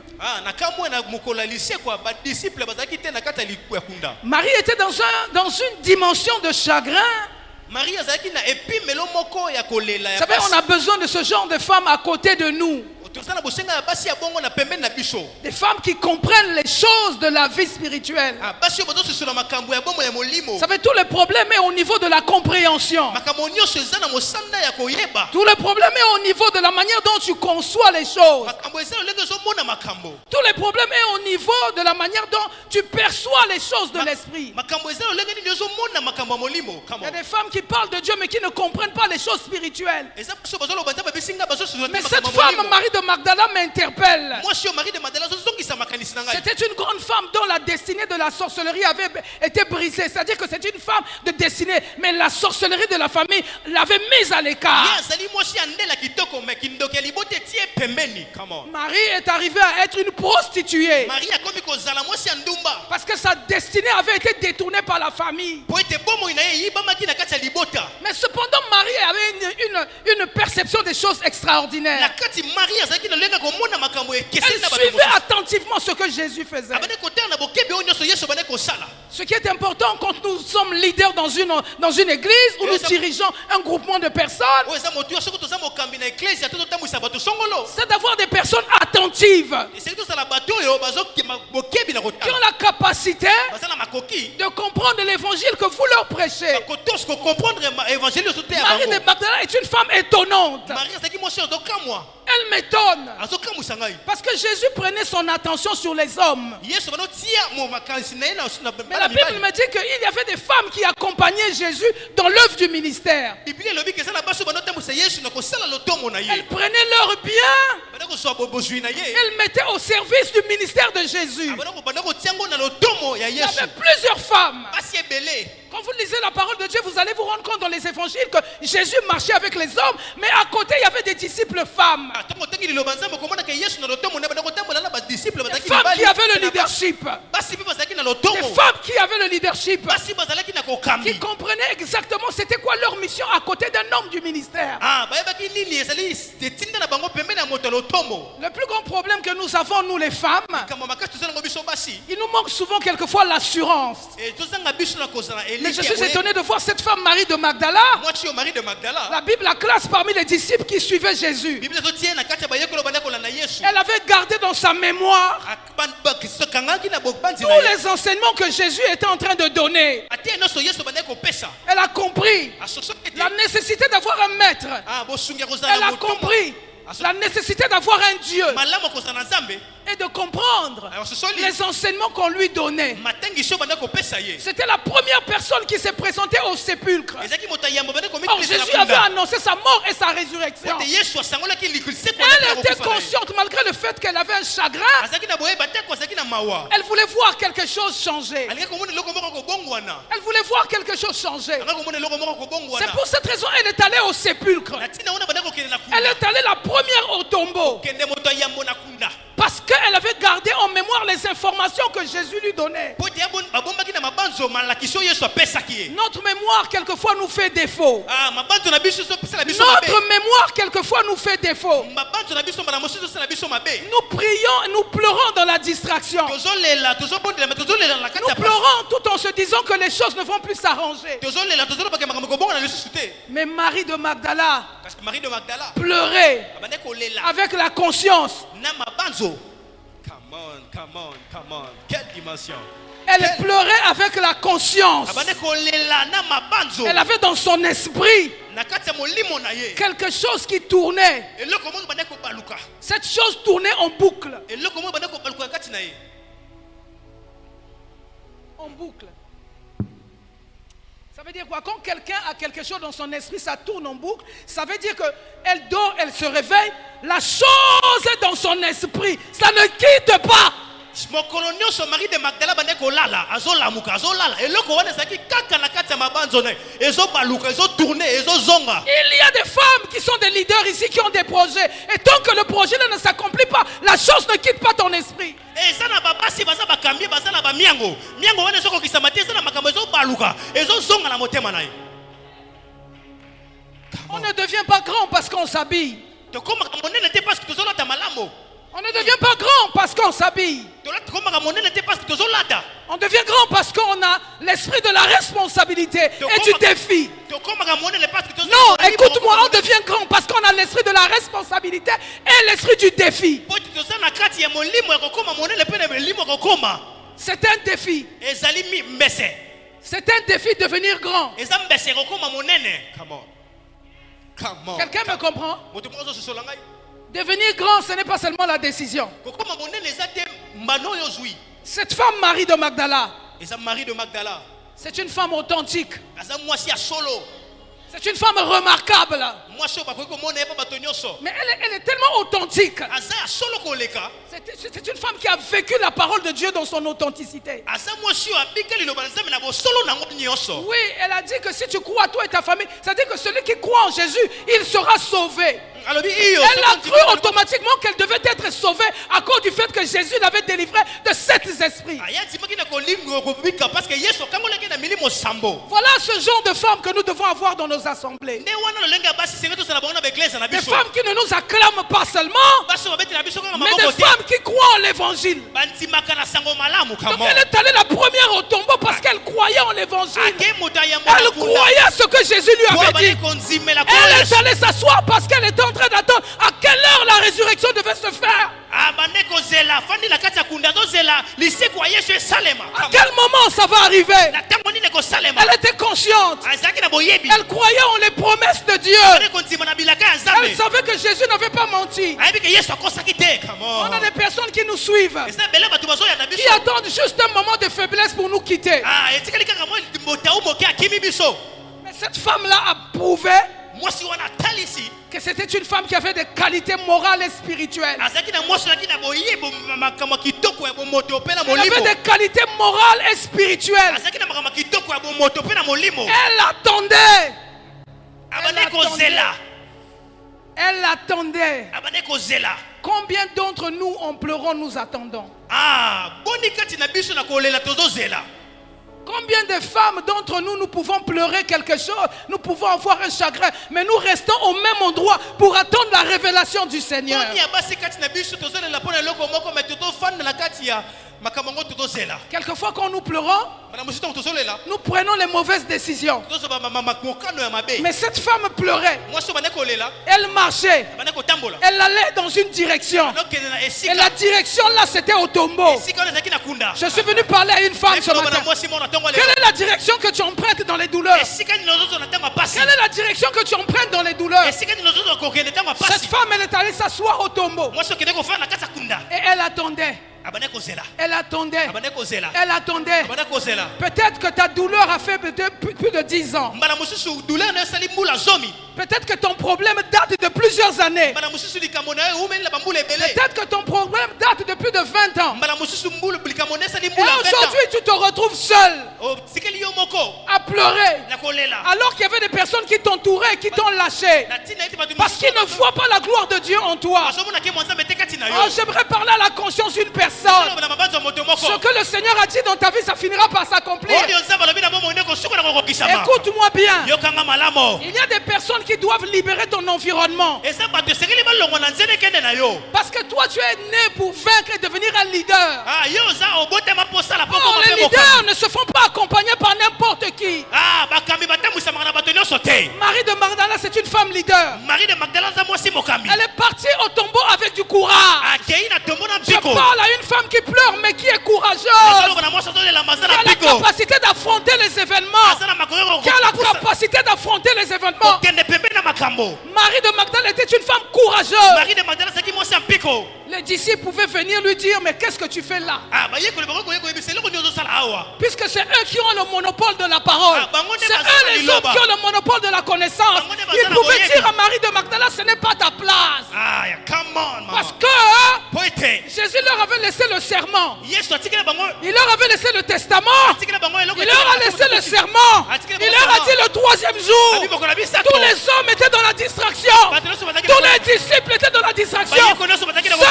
Marie était dans une dimension de chagrin. Vous savez, on a besoin de ce genre de femmes à côté de nous. Des femmes qui comprennent les choses de la vie spirituelle. Vous savez, tout le problème est au niveau de la compréhension. Tout le problème est au niveau de la manière dont tu conçois les choses. Tout le problème est au niveau de la manière dont tu perçois les choses de l'esprit. Il y a des femmes qui parlent de Dieu mais qui ne comprennent pas les choses spirituelles. Mais cette femme, Marie de Magdala m'interpelle. Moi, je suis Marie de Magdala. C'était une grande femme dont la destinée de la sorcellerie avait été brisée. C'est-à-dire que c'était une femme de destinée, mais la sorcellerie de la famille l'avait mise à l'écart. Marie est arrivée à être une prostituée parce que sa destinée avait été détournée par la famille. Mais cependant, Marie avait une perception des choses extraordinaires. Elle suivait attentivement ce que Jésus faisait. Ce qui est important quand nous sommes leaders dans une église où nous dirigeons un groupement de personnes, c'est d'avoir des personnes attentives qui ont la capacité de comprendre l'évangile que vous leur prêchez. Marie de Magdala est une femme étonnante. Elle m'étonne parce que Jésus prenait son attention sur les hommes. Mais la Bible me dit qu'il y avait des femmes qui accompagnaient Jésus dans l'œuvre du ministère. Elles prenaient leurs biens, elles mettaient au service du ministère de Jésus. Il y avait plusieurs femmes. Quand vous lisez la parole de Dieu, vous allez vous rendre compte dans les évangiles que Jésus marchait avec les hommes, mais à côté il y avait des disciples femmes. Des femmes qui avaient le leadership. Des femmes qui avaient le leadership. Qui comprenaient exactement c'était quoi leur mission à côté d'un homme du ministère. Le plus grand problème que nous avons, nous les femmes, il nous manque souvent quelquefois l'assurance. Mais je suis étonné de voir cette femme Marie de Magdala. La Bible la classe parmi les disciples qui suivaient Jésus. Elle avait gardé dans sa mémoire tous les enseignements que Jésus était en train de donner. Elle a compris la nécessité d'avoir un maître. Elle a compris la nécessité d'avoir un Dieu et de comprendre les enseignements qu'on lui donnait. C'était la première personne qui s'est présentée au sépulcre. Or Jésus avait annoncé sa mort et sa résurrection. Elle était consciente malgré le fait qu'elle avait un chagrin. Elle voulait voir quelque chose changer. Elle voulait voir quelque chose changer. C'est pour cette raison qu'elle est allée au sépulcre. Elle est allée la première au tombeau. Parce qu'elle avait gardé en mémoire les informations que Jésus lui donnait. Notre mémoire quelquefois nous fait défaut. Notre mémoire quelquefois nous fait défaut. Nous prions, nous pleurons dans la distraction. Nous pleurons tout en se disant que les choses ne vont plus s'arranger. Mais Marie de Magdala pleurait avec la conscience. Come on. Quelle dimension. Elle pleurait avec la conscience. Elle avait dans son esprit quelque chose qui tournait. Cette chose tournait en boucle. En boucle. Ça veut dire quoi? Quand quelqu'un a quelque chose dans son esprit, ça tourne en boucle. Ça veut dire qu'elle dort, elle se réveille. La chose est dans son esprit. Ça ne quitte pas. Il y a des femmes qui sont des leaders ici qui ont des projets. Et tant que le projet ne s'accomplit pas, la chose ne quitte pas ton esprit. On ne devient pas grand parce qu'on s'habille. On ne devient pas grand parce qu'on s'habille. On devient grand parce qu'on a l'esprit de la responsabilité et du défi. Non, écoute-moi, on devient grand parce qu'on a l'esprit de la responsabilité et l'esprit du défi. C'est un défi. C'est un défi de devenir grand. Quelqu'un me comprend? Devenir grand, ce n'est pas seulement la décision. Cette femme Marie de Magdala, c'est une femme authentique. C'est une femme remarquable. Mais elle est tellement authentique. Aza ya solo koleka. C'est une femme qui a vécu la parole de Dieu dans son authenticité. Aza mwasi oyo abika liloba na Nzambe na bosolo nango nyonso. Oui, elle a dit que si tu crois, toi et ta famille, c'est-à-dire que celui qui croit en Jésus, il sera sauvé. Elle a cru automatiquement qu'elle devait être sauvée à cause du fait que Jésus l'avait délivrée de sept esprits. Voilà ce genre de femmes que nous devons avoir dans nos assemblées. Des femmes qui ne nous acclament pas seulement, mais des femmes qui croient en l'évangile. Donc elle est allée la première au tombeau parce qu'elle croyait en l'évangile. Elle croyait ce que Jésus lui avait dit. Elle est allée s'asseoir parce qu'elle était en train d'attendre à quelle heure la résurrection devait se faire. À quel moment ça va arriver? Elle était consciente. Elle croyait en les promesses de Dieu. Elle savait que Jésus n'avait pas menti. On a des personnes qui nous suivent, qui attendent juste un moment de faiblesse pour nous quitter. Mais cette femme-là a prouvé que c'était une femme qui avait des qualités morales et spirituelles. Elle avait des qualités morales et spirituelles. Elle attendait. Elle attendait. Combien d'entre nous en pleurant nous attendons? Combien de femmes d'entre nous, nous pouvons pleurer quelque chose, nous pouvons avoir un chagrin, mais nous restons au même endroit pour attendre la révélation du Seigneur. Quelquefois quand nous pleurons, nous prenons les mauvaises décisions. Mais cette femme pleurait. Elle marchait. Elle allait dans une direction. Et la direction là, c'était au tombeau. Je suis venu parler à une femme ce matin. Quelle est la direction que tu empruntes dans les douleurs? Quelle est la direction que tu empruntes dans les douleurs? Cette femme, elle est allée s'asseoir au tombeau. Et elle attendait. Elle attendait. Elle attendait. Peut-être que ta douleur a fait plus de 10 ans. Peut-être que ton problème date de plusieurs années. Peut-être que ton problème date de plus de 20 ans. Et aujourd'hui, tu te retrouves seul à pleurer. Alors qu'il y avait des personnes qui t'entouraient, qui t'ont lâché. Parce qu'ils ne voient pas la gloire de Dieu en toi. Oh, j'aimerais parler à la conscience d'une personne. Ce que le Seigneur a dit dans ta vie, ça finira par s'accomplir. Écoute-moi bien. Il y a des personnes qui doivent libérer ton environnement. Parce que toi, tu es né pour vaincre et devenir un leader. Oh, les leaders ne se font pas accompagner par n'importe qui. Marie de Magdala, c'est une femme leader. Elle est partie au tombeau avec du courage. Je parle à une femme qui pleure mais qui est courageuse. Qui a la capacité d'affronter les événements. Qui a la capacité d'affronter les événements. Marie de Magdala était une femme courageuse. Les disciples pouvaient venir lui dire, mais qu'est-ce que tu fais là? Puisque c'est eux qui ont le monopole de la parole. C'est eux les hommes qui ont le monopole de la connaissance. Ils pouvaient dire à Marie de Magdala, ce n'est pas ta place. Parce que Jésus leur avait laissé le serment. Il leur avait laissé le testament. Il leur a laissé le serment. Il leur a dit le 3e jour. Tous les hommes étaient dans la distraction. Tous les disciples étaient dans la distraction.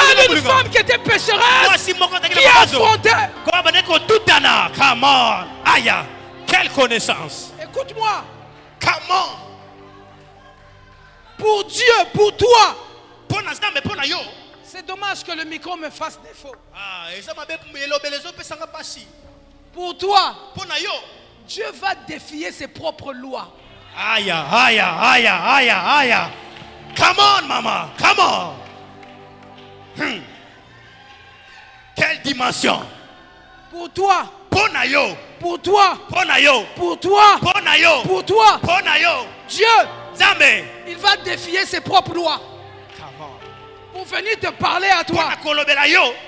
Seule une femme qui était pécheresse, qui affrontait. Come on. Aïe. Quelle connaissance. Écoute-moi. Come on. Pour Dieu, pour toi. C'est dommage que le micro me fasse défaut. Pour toi, Dieu va défier ses propres lois. Aïe, aïe, aïe, aïe, aïe. Come on, maman. Come on. Quelle dimension. Pour toi. Pour toi. Pour toi. Pour toi. Pour toi. Dieu. Jamais. Il va défier ses propres lois. Pour venir te parler à toi.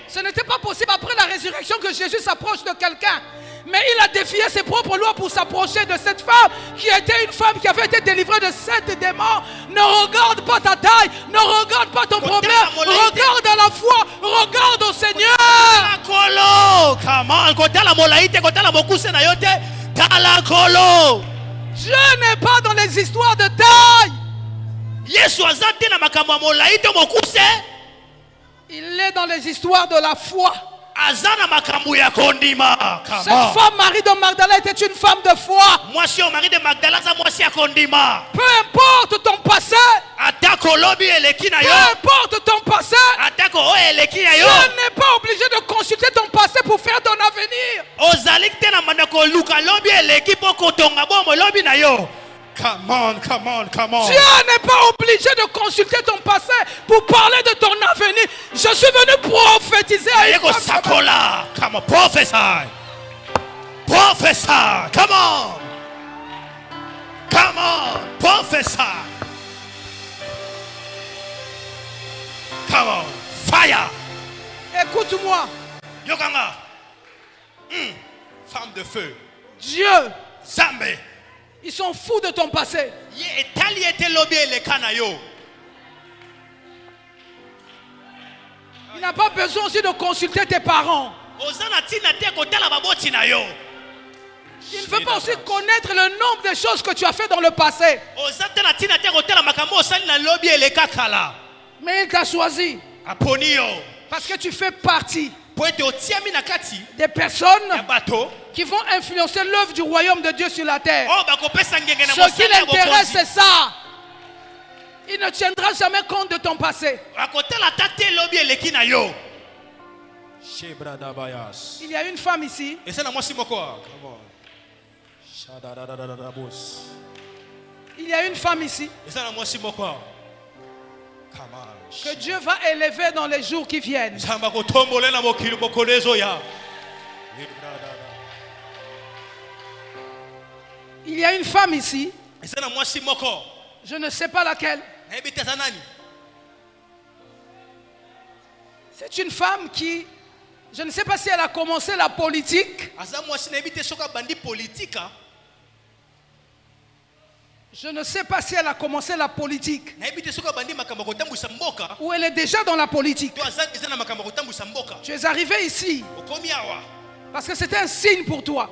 Ce n'était pas possible après la résurrection que Jésus s'approche de quelqu'un. Mais il a défié ses propres lois pour s'approcher de cette femme qui était une femme qui avait été délivrée de 7 démons. Ne regarde pas ta taille, ne regarde pas ton problème, regarde à la foi, regarde au Seigneur. Dieu n'est pas dans les histoires de taille. Il est dans les histoires de la foi. Cette femme, Marie de Magdala, était une femme de foi. Peu importe ton passé, peu importe ton passé, tu n'es pas obligé de consulter ton passé pour faire ton avenir. Come on, come on, come on. Dieu n'est pas obligé de consulter ton passé pour parler de ton avenir. Je suis venu prophétiser à une femme. Come on, prophesy. Prophesy. Come on. Come on, prophesy. Come on, fire. Écoute-moi. Yokanga. Femme de feu. Dieu. Zambé. Ils sont fous de ton passé. Il n'a pas besoin aussi de consulter tes parents. Il ne veut pas aussi connaître le nombre de choses que tu as fait dans le passé. Mais il t'a choisi. Parce que tu fais partie des personnes qui vont influencer l'œuvre du royaume de Dieu sur la terre. Ce qui l'intéresse, c'est ça. Il ne tiendra jamais compte de ton passé. Il y a une femme ici. Il y a une femme ici que Dieu va élever dans les jours qui viennent. Il y a une femme ici. Je ne sais pas laquelle. C'est une femme qui, je ne sais pas si elle a commencé la politique. Je ne sais pas si elle a commencé la politique ou elle est déjà dans la politique. Tu es arrivé ici parce que c'était un signe pour toi.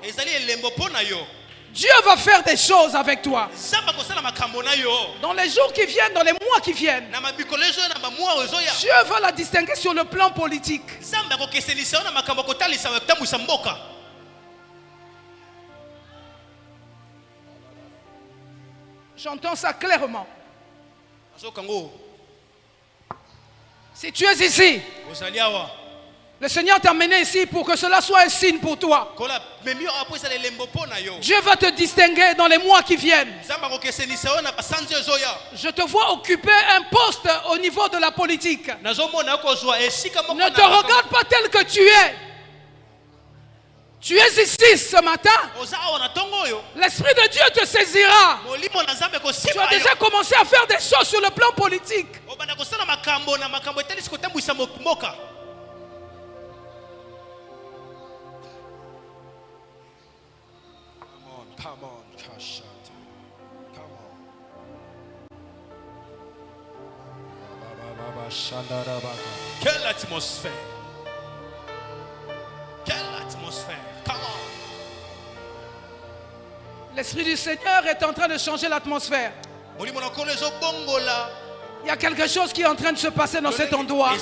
Dieu va faire des choses avec toi. Dans les jours qui viennent, dans les mois qui viennent, Dieu va la distinguer sur le plan politique. J'entends ça clairement. Si tu es ici, le Seigneur t'a amené ici pour que cela soit un signe pour toi. Dieu va te distinguer dans les mois qui viennent. Je te vois occuper un poste au niveau de la politique. Ne te regarde pas tel que tu es. Tu es ici ce matin. L'Esprit de Dieu te saisira. Tu as déjà commencé à faire des choses sur le plan politique. Come on, quelle atmosphère. Quelle atmosphère. Come on. L'Esprit du Seigneur est en train de changer l'atmosphère. Il y a quelque chose qui est en train de se passer dans cet endroit.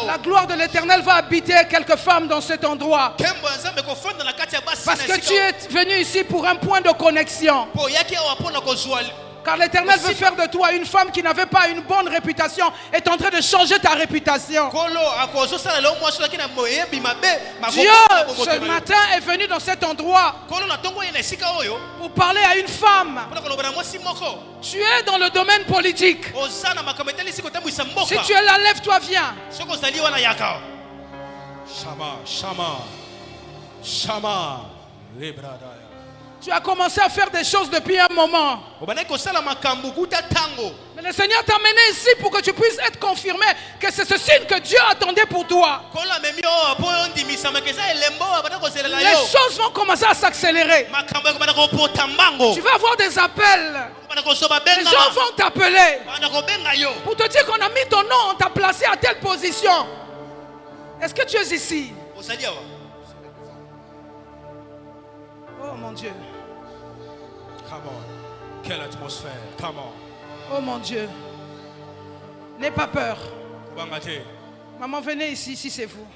La gloire de l'Éternel va habiter quelques femmes dans cet endroit. Parce que tu es venu ici pour un point de connexion. Car l'Éternel veut faire de toi une femme qui n'avait pas une bonne réputation, est en train de changer ta réputation. Dieu, ce matin, est venu dans cet endroit pour parler à une femme. Tu es dans le domaine politique. Si tu es là, lève-toi, viens. Shama. Tu as commencé à faire des choses depuis un moment. Mais le Seigneur t'a amené ici pour que tu puisses être confirmé que c'est ce signe que Dieu attendait pour toi. Les choses vont commencer à s'accélérer. Tu vas avoir des appels. Les gens vont t'appeler pour te dire qu'on a mis ton nom, on t'a placé à telle position. Est-ce que tu es ici? Oh mon Dieu. Come on. Quelle atmosphère. Come on. Oh mon Dieu. N'aie pas peur. Bangate. Maman, venez ici, si c'est vous.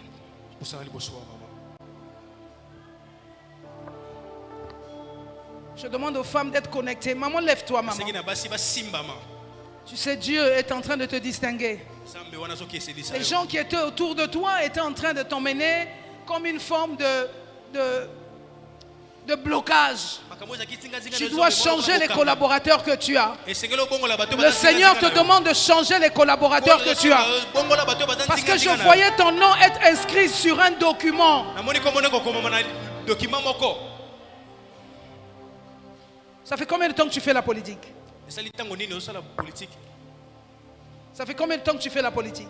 Je demande aux femmes d'être connectées. Maman, lève-toi, maman. Tu sais, Dieu est en train de te distinguer. Les gens qui étaient autour de toi étaient en train de t'emmener comme une forme de blocage. Tu dois changer les collaborateurs que tu as. Le Seigneur te demande de changer les collaborateurs que tu as. Parce que je voyais ton nom être inscrit sur un document. Ça fait combien de temps que tu fais la politique? Ça fait combien de temps que tu fais la politique?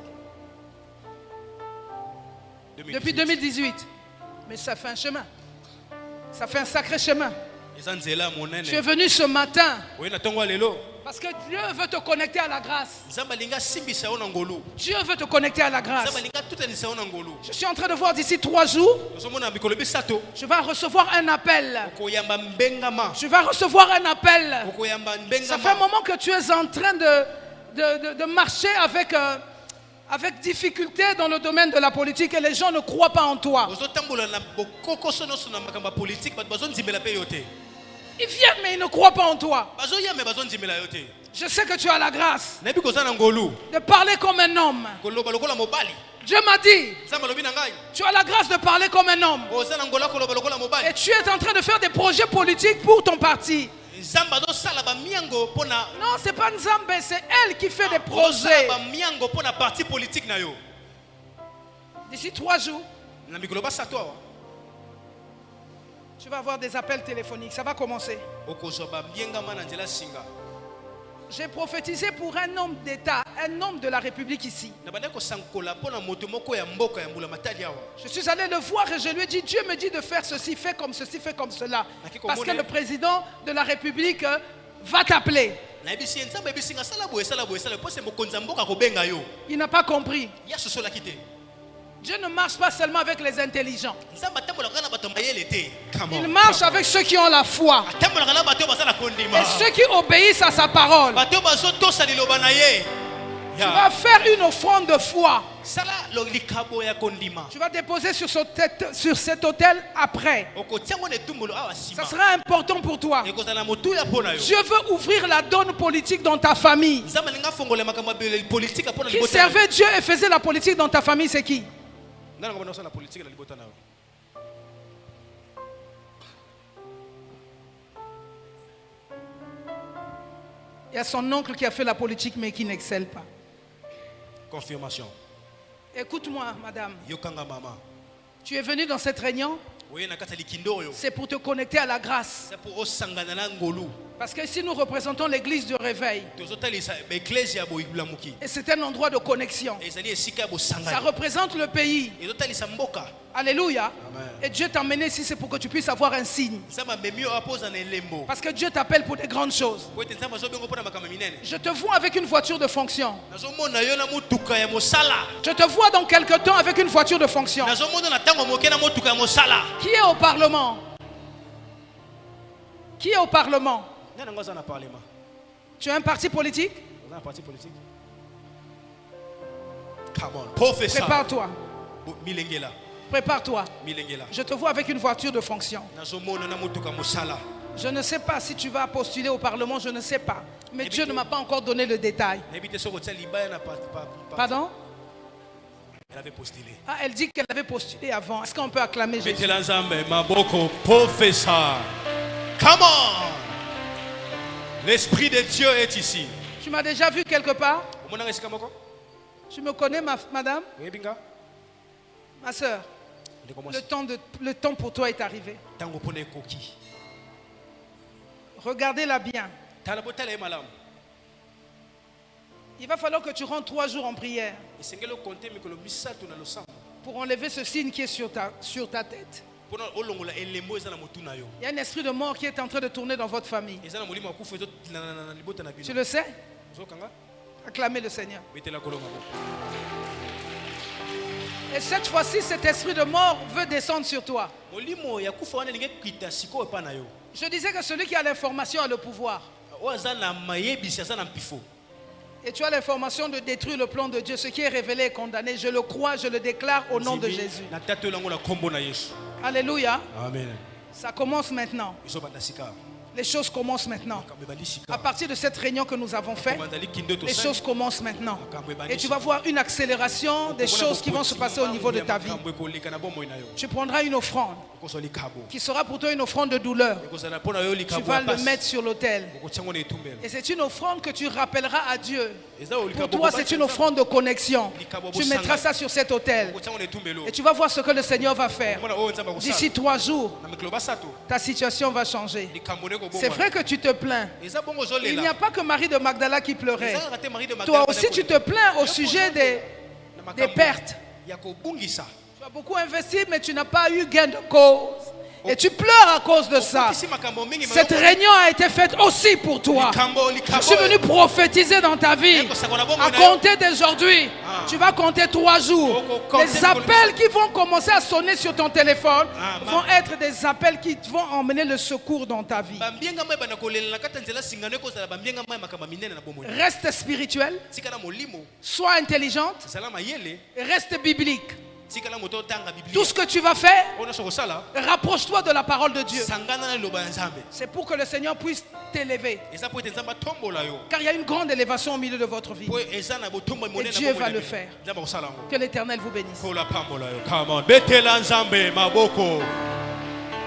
Depuis 2018. Mais ça fait un chemin. Ça fait un sacré chemin. Tu es venu ce matin parce que Dieu veut te connecter à la grâce. Dieu veut te connecter à la grâce. Je suis en train de voir d'ici 3 jours, je vais recevoir un appel. Je vais recevoir un appel. Ça fait un moment que tu es en train de marcher avec difficulté dans le domaine de la politique et les gens ne croient pas en toi. Ils viennent mais ils ne croient pas en toi. Je sais que tu as la grâce de parler comme un homme. Dieu m'a dit, tu as la grâce de parler comme un homme. Et tu es en train de faire des projets politiques pour ton parti. Non, c'est pas Nzambe, c'est elle qui fait des projets. D'ici 3 jours, tu vas avoir des appels téléphoniques. Ça va commencer. J'ai prophétisé pour un homme d'État, un homme de la République ici. Je suis allé le voir et je lui ai dit, Dieu me dit de faire ceci, fais comme ceci, fais comme cela. Parce que le président de la République va t'appeler. Il n'a pas compris. Dieu ne marche pas seulement avec les intelligents. Il marche avec ceux qui ont la foi. Et ceux qui obéissent à sa parole. Tu vas faire une offrande de foi. Tu vas déposer sur cet autel après. Ça sera important pour toi. Dieu veut ouvrir la donne politique dans ta famille. Qui servait Dieu et faisait la politique dans ta famille, c'est qui? Il y a son oncle qui a fait la politique mais qui n'excelle pas. Confirmation. Écoute-moi, madame. Tu es venu dans cette réunion. C'est pour te connecter à la grâce. Parce que ici nous représentons l'église du réveil. Et c'est un endroit de connexion. Ça représente le pays. Alléluia. Amen. Et Dieu t'a emmené ici, c'est pour que tu puisses avoir un signe. Parce que Dieu t'appelle pour des grandes choses. Je te vois avec une voiture de fonction. Je te vois dans quelques temps avec une voiture de fonction. Qui est au Parlement? Qui est au Parlement? Tu as un parti politique? Prépare-toi. Prépare-toi. Je te vois avec une voiture de fonction. Je ne sais pas si tu vas postuler au Parlement, je ne sais pas. Mais Dieu ne m'a pas encore donné le détail. Pardon? Elle avait postulé. Ah, elle dit qu'elle avait postulé avant. Est-ce qu'on peut acclamer Jésus? Come on! L'Esprit de Dieu est ici. Tu m'as déjà vu quelque part? Tu me connais, madame? Ma soeur, le temps pour toi est arrivé. Regardez-la bien. Il va falloir que tu rentres 3 jours en prière pour enlever ce signe qui est sur ta tête. Il y a un esprit de mort qui est en train de tourner dans votre famille. Tu le sais? Acclamez le Seigneur. Et cette fois-ci, cet esprit de mort veut descendre sur toi. Je disais que celui qui a l'information a le pouvoir. Et tu as l'information de détruire le plan de Dieu. Ce qui est révélé est condamné. Je le crois, je le déclare au nom de Jésus. Alléluia. Amen. Ça commence maintenant. Les choses commencent maintenant. À partir de cette réunion que nous avons faite, les choses commencent maintenant. Et tu vas voir une accélération des choses qui vont se passer au niveau de ta vie. Tu prendras une offrande qui sera pour toi une offrande de douleur. Tu vas le mettre sur l'autel. Et c'est une offrande que tu rappelleras à Dieu. Pour toi, c'est une offrande de connexion. Tu mettras ça sur cet autel. Et tu vas voir ce que le Seigneur va faire. D'ici 3 jours, ta situation va changer. C'est vrai que tu te plains. Il n'y a pas que Marie de Magdala qui pleurait. Toi aussi, tu te plains au sujet des pertes. Tu as beaucoup investi, mais tu n'as pas eu gain de cause. Et tu pleures à cause de ça. Cette réunion a été faite aussi pour toi. Je suis venu prophétiser dans ta vie. À compter d'aujourd'hui, tu vas compter 3 jours. Les appels qui vont commencer à sonner sur ton téléphone vont être des appels qui vont emmener le secours dans ta vie. Reste spirituel. Sois intelligente. Reste biblique. Tout ce que tu vas faire, rapproche-toi de la parole de Dieu. C'est pour que le Seigneur puisse t'élever. Car il y a une grande élévation au milieu de votre vie. Et Dieu va le faire. Que l'Éternel vous bénisse.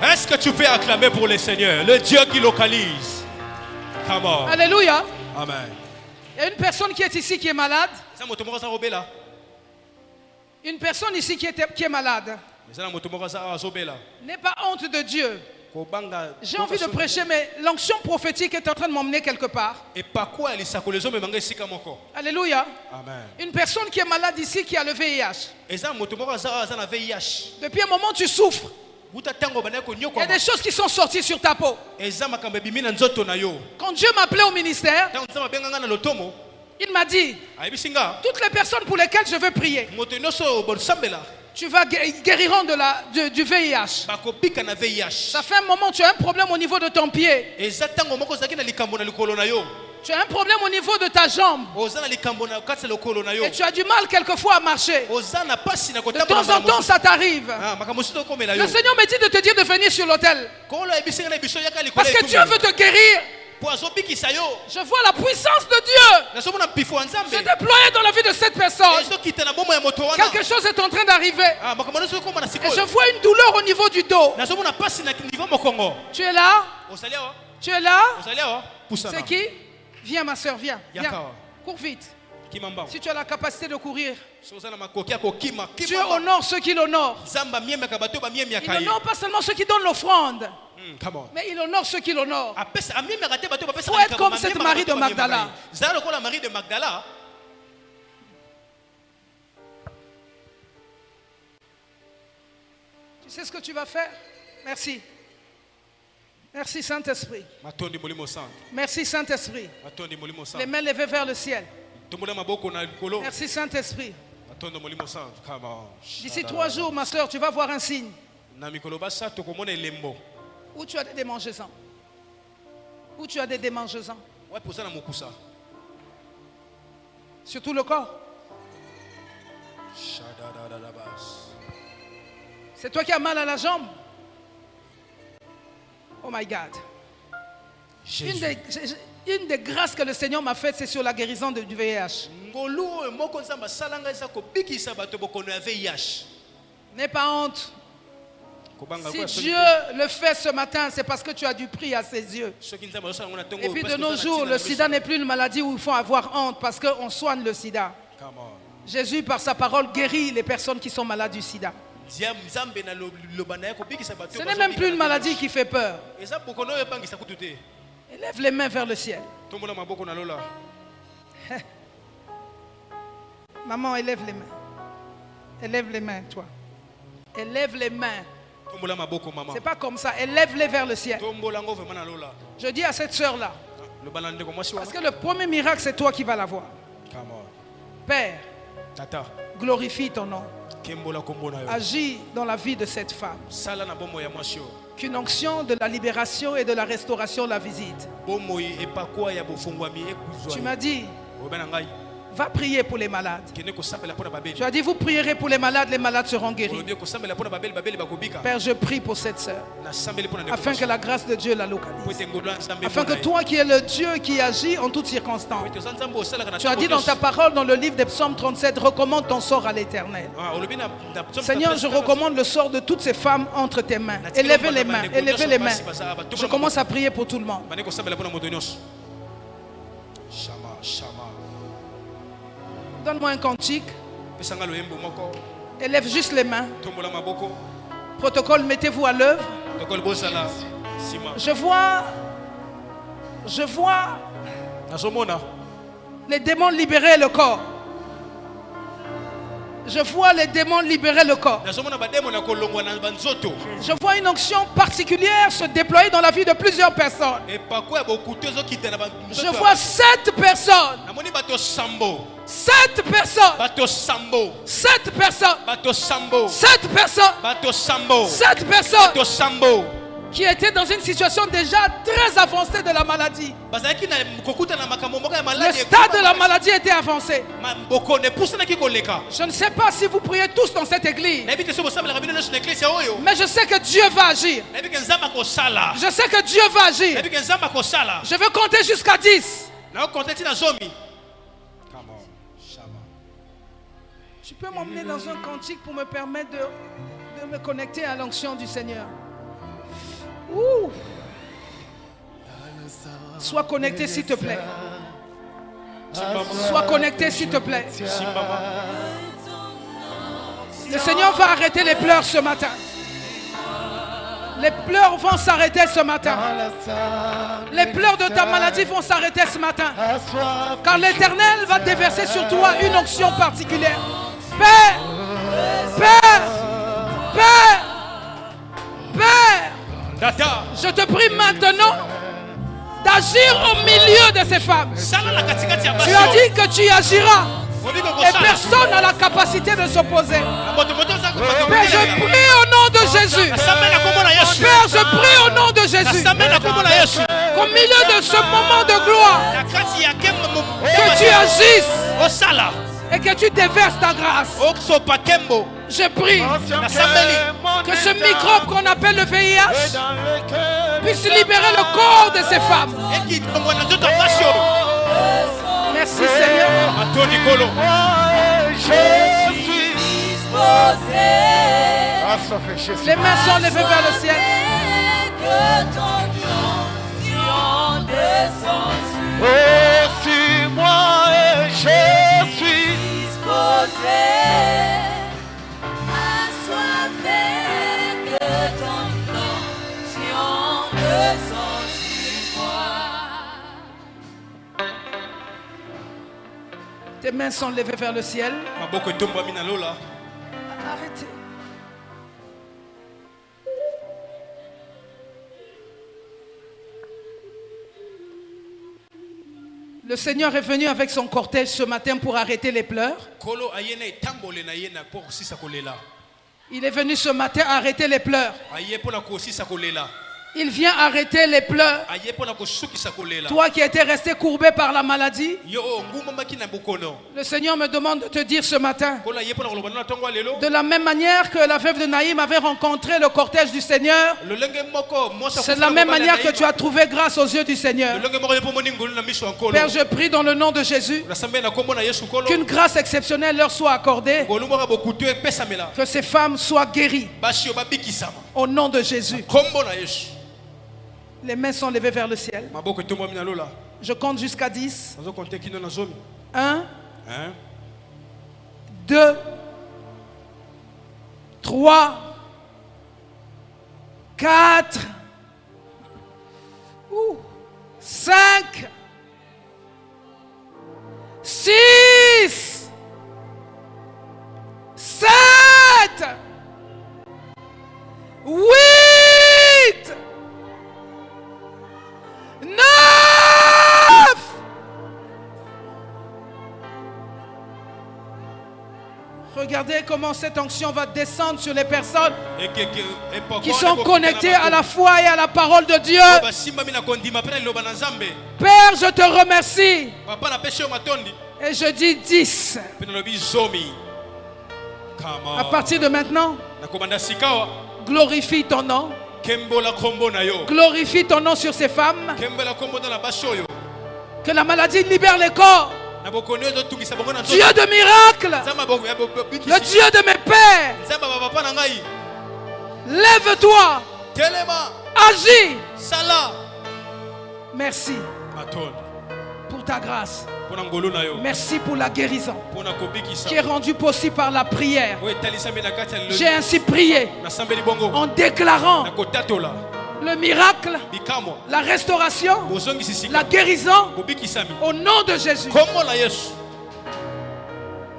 Est-ce que tu peux acclamer pour le Seigneur, le Dieu qui localise? Alléluia. Amen. Il y a une personne qui est ici qui est malade. Une personne ici qui est malade. N'aie pas honte de Dieu. J'ai envie de prêcher, mais l'onction prophétique est en train de m'emmener quelque part. Alléluia. Amen. Une personne qui est malade ici qui a le VIH. Depuis un moment, tu souffres. Il y a des choses qui sont sorties sur ta peau. Quand Dieu m'appelait au ministère, il m'a dit, toutes les personnes pour lesquelles je veux prier, tu vas guériront du VIH. Ça fait un moment, tu as un problème au niveau de ton pied. Tu as un problème au niveau de ta jambe. Et tu as du mal quelquefois à marcher. De temps en temps, ça t'arrive. Le Seigneur me dit de te dire de venir sur l'autel. Parce que Dieu veut te guérir. Je vois la puissance de Dieu se déployer dans la vie de cette personne. Quelque chose est en train d'arriver. Et je vois une douleur au niveau du dos. Tu es là? Tu es là? C'est qui? Viens ma soeur, viens. Cours vite. Si tu as la capacité de courir. Dieu honore ceux qui l'honorent. Il honore pas seulement ceux qui donnent l'offrande. Mais il honore ceux qui l'honorent. Il faut être comme cette Marie de Magdala. Tu sais ce que tu vas faire? Merci. Merci Saint-Esprit. Merci Saint-Esprit. Les mains levées vers le ciel. Merci Saint-Esprit. D'ici 3 jours, ma soeur, tu vas voir un signe. Où tu as des démangeaisons. Où tu as des démangeaisons. Sur tout le corps. C'est toi qui as mal à la jambe. Oh my God. Une des grâces que le Seigneur m'a faites, c'est sur la guérison du VIH. N'aie pas honte. Si Dieu le fait ce matin, c'est parce que tu as du prix à ses yeux. Et puis de nos jours, le sida n'est plus une maladie où il faut avoir honte parce qu'on soigne le sida. Jésus, par sa parole, guérit les personnes qui sont malades du sida. Ce n'est même plus une maladie qui fait peur. Élève les mains vers le ciel. Maman, élève les mains. Élève les mains, toi. Élève les mains. C'est pas comme ça. Élève-les vers le ciel. Je dis à cette sœur-là. Parce que le premier miracle, c'est toi qui vas l'avoir. Père, glorifie ton nom. Agis dans la vie de cette femme. Qu'une onction de la libération et de la restauration la visite. Tu m'as dit, va prier pour les malades. Tu as dit, vous prierez pour les malades seront guéris. Père, je prie pour cette sœur, afin que la grâce de Dieu la localise. Afin que toi qui es le Dieu qui agit en toutes circonstances. Tu as dit dans ta parole, dans le livre des psaumes 37, recommande ton sort à l'Éternel. Seigneur, je recommande le sort de toutes ces femmes entre tes mains. Élevez les mains, élevez les mains. Je commence à prier pour tout le monde. Donne-moi un cantique. Élève juste les mains. Protocole, mettez-vous à l'œuvre. Je vois les démons libérer le corps. Je vois les démons libérer le corps. Je vois une onction particulière se déployer dans la vie de plusieurs personnes. Je vois 7 personnes. 7 personnes. 7 personnes. 7 personnes. 7 personnes. Qui étaient dans une situation déjà très avancée de la maladie. Le stade de la maladie était avancé. Je ne sais pas si vous priez tous dans cette église. Mais je sais que Dieu va agir. Je sais que Dieu va agir. Je veux compter jusqu'à 10. Tu peux m'emmener dans un cantique pour me permettre de me connecter à l'onction du Seigneur. Ouh. Sois connecté s'il te plaît. Sois connecté s'il te plaît. Le Seigneur va arrêter les pleurs ce matin. Les pleurs vont s'arrêter ce matin. Les pleurs de ta maladie vont s'arrêter ce matin. Car l'Éternel va déverser sur toi une onction particulière. Père, Père, Père, Père, je te prie maintenant d'agir au milieu de ces femmes. Tu as dit que tu agiras. Et personne n'a la capacité de s'opposer. Père, je prie au nom de Jésus. Père, je prie au nom de Jésus. Qu'au milieu de ce moment de gloire, que tu agisses et que tu déverses ta grâce. Je prie que ce microbe qu'on appelle le VIH puisse libérer le corps de ces femmes. Merci Seigneur. Les mains sont levées vers le ciel. Sur moi je suis disposé. Tes mains sont levées vers le ciel. Arrêtez. Le Seigneur est venu avec son cortège ce matin pour arrêter les pleurs. Il est venu ce matin arrêter les pleurs. Il vient arrêter les pleurs. Toi qui étais resté courbé par la maladie, le Seigneur me demande de te dire ce matin, de la même manière que la veuve de Naïm avait rencontré le cortège du Seigneur, c'est de la même manière que tu as trouvé grâce aux yeux du Seigneur. Père, je prie dans le nom de Jésus qu'une grâce exceptionnelle leur soit accordée, que ces femmes soient guéries au nom de Jésus. Les mains sont levées vers le ciel. Je compte jusqu'à 10. 1, 2, 3, 4, 5, 6, Regardez comment cette onction va descendre sur les personnes qui sont connectées à la foi et à la parole de Dieu. Père, je te remercie. Et je dis 10. À partir de maintenant, glorifie ton nom. Glorifie ton nom sur ces femmes. Que la maladie libère les corps. Dieu de miracles, le Dieu de mes pères, lève-toi, agis. Merci pour ta grâce. Merci pour la guérison qui est rendue possible par la prière. J'ai ainsi prié en déclarant le miracle, la restauration, la guérison au nom de Jésus.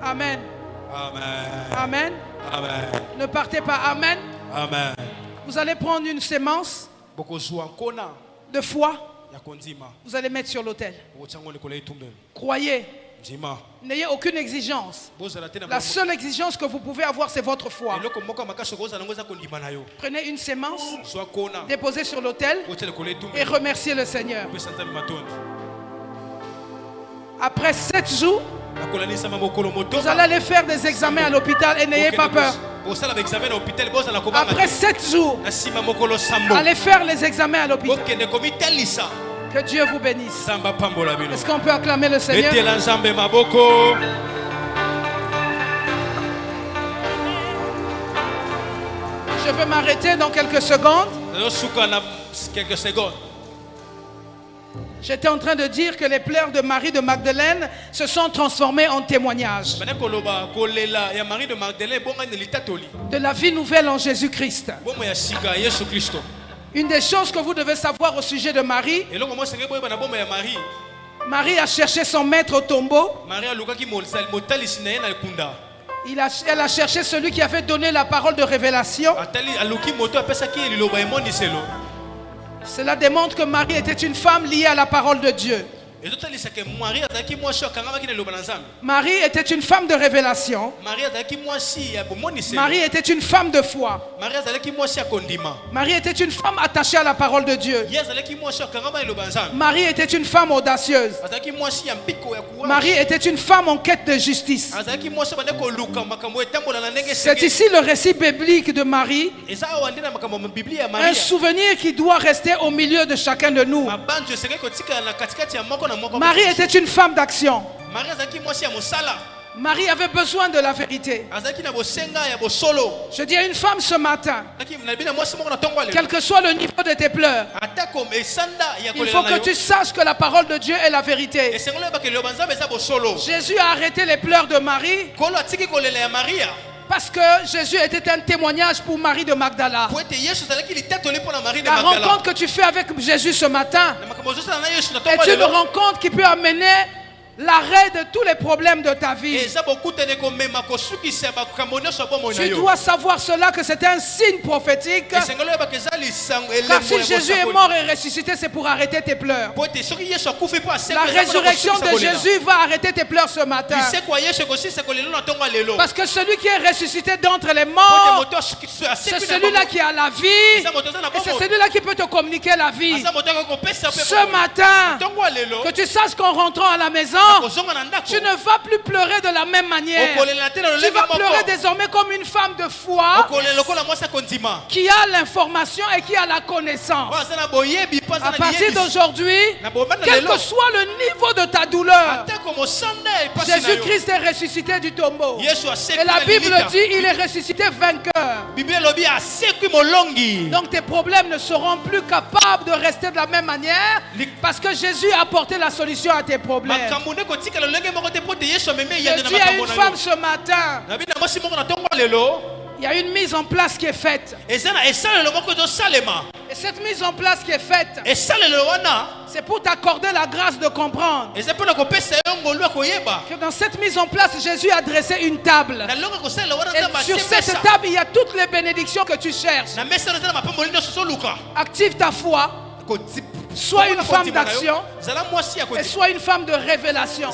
Amen. Amen. Ne partez pas. Amen. Vous allez prendre une sémence de foi. Vous allez mettre sur l'autel. Croyez. N'ayez aucune exigence. La seule exigence que vous pouvez avoir, c'est votre foi. Prenez une sémence, déposez sur l'autel et remerciez le Seigneur. Après 7 jours, vous allez aller faire des examens à l'hôpital et n'ayez pas peur. Après 7 jours, allez faire les examens à l'hôpital. Que Dieu vous bénisse. Est-ce qu'on peut acclamer le Seigneur? Je vais m'arrêter dans quelques secondes. J'étais en train de dire que les pleurs de Marie de Magdeleine se sont transformées en témoignages de la vie nouvelle en Jésus-Christ. Une des choses que vous devez savoir au sujet de Marie, Marie a cherché son maître au tombeau. Elle a cherché celui qui avait donné la parole de révélation. Cela démontre que Marie était une femme liée à la parole de Dieu. Marie était une femme de révélation. Marie était une femme de foi. Marie était une femme attachée à la parole de Dieu. Marie était une femme audacieuse. Marie était une femme en quête de justice. C'est ici le récit biblique de Marie. Un souvenir qui doit rester au milieu de chacun de nous. Marie était une femme d'action. Marie avait besoin de la vérité. Je dis à une femme ce matin, quel que soit le niveau de tes pleurs, il faut que tu saches que la parole de Dieu est la vérité. Jésus a arrêté les pleurs de Marie parce que Jésus était un témoignage pour Marie de Magdala. La rencontre que tu fais avec Jésus ce matin est une rencontre qui peut amener l'arrêt de tous les problèmes de ta vie. Tu dois savoir cela, que c'est un signe prophétique. Car si Jésus est mort et ressuscité, c'est pour arrêter tes pleurs. La résurrection de Jésus va arrêter tes pleurs ce matin. Parce que celui qui est ressuscité d'entre les morts, c'est celui-là qui a la vie. Et c'est celui-là qui peut te communiquer la vie. Ce matin, que tu saches qu'en rentrant à la maison, tu ne vas plus pleurer de la même manière. Tu vas pleurer désormais comme une femme de foi qui a l'information et qui a la connaissance. À partir d'aujourd'hui, quel que soit le niveau de ta douleur, Jésus-Christ est ressuscité du tombeau. Et la Bible dit il est ressuscité vainqueur. Donc tes problèmes ne seront plus capables de rester de la même manière parce que Jésus a apporté la solution à tes problèmes. Je dis à une femme ce matin, il y a une mise en place qui est faite. Et cette mise en place qui est faite, c'est pour t'accorder la grâce de comprendre que dans cette mise en place, Jésus a dressé une table. Et sur cette table, il y a toutes les bénédictions que tu cherches. Active ta foi. Sois une femme d'action et sois une femme de révélation.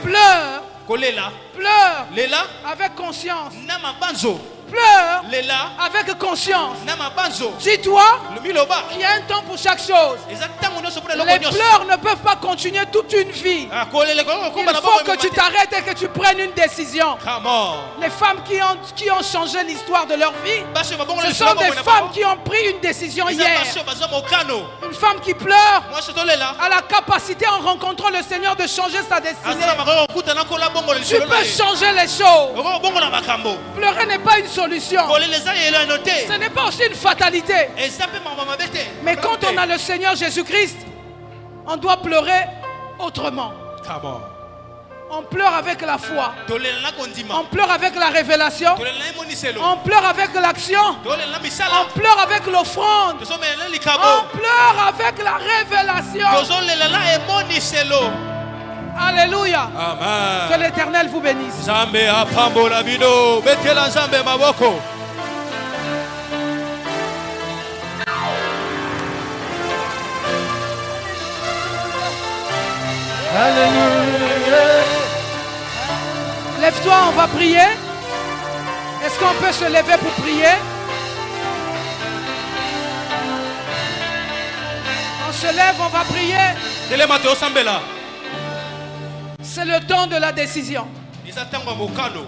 Pleure kolela Pleure lela avec conscience. na mabanzo Pleure lela avec conscience. na mabanzo Dis-toi miloba qu'il y a un temps pour chaque chose. exactement nyonso pona Les eloko nyonso pleurs ne peuvent pas continuer toute une vie. kolela Il kokomba na faut que tu t'arrêtes et que tu prennes une décision. come on Les femmes qui ont changé l'histoire de leur vie, basi mabongo ce sont des femmes qui ont pris une décision hier. basi bazwa mokano Une femme qui pleure moi je tolela a la capacité en rencontrant le Seigneur de changer sa azana destinée. makoko kutana kola bongo le Tu peux changer les choses. bongo na makambo Pleurer n'est pas une solution. kolela eza yelo noté Ce n'est pas aussi une fatalité. eza pe mama mabete Mais quand on a le Seigneur Jésus-Christ, on doit pleurer autrement. come on On pleure avec la foi. tolela na kondima On pleure avec la révélation. tolela na emoniselo On pleure avec l'action. tolela na On misala pleure avec l'offrande. tozomela na On likabo pleure avec la révélation. tozolela na emoniselo Alléluia. Que amen l'Éternel vous bénisse. nzambe apambola bino betela nzambe maboko Lève-toi, on va prier. Est-ce qu'on peut se lever pour prier? On se lève, on va prier. telema tosambela C'est le temps de la décision. eza ntango ya mokano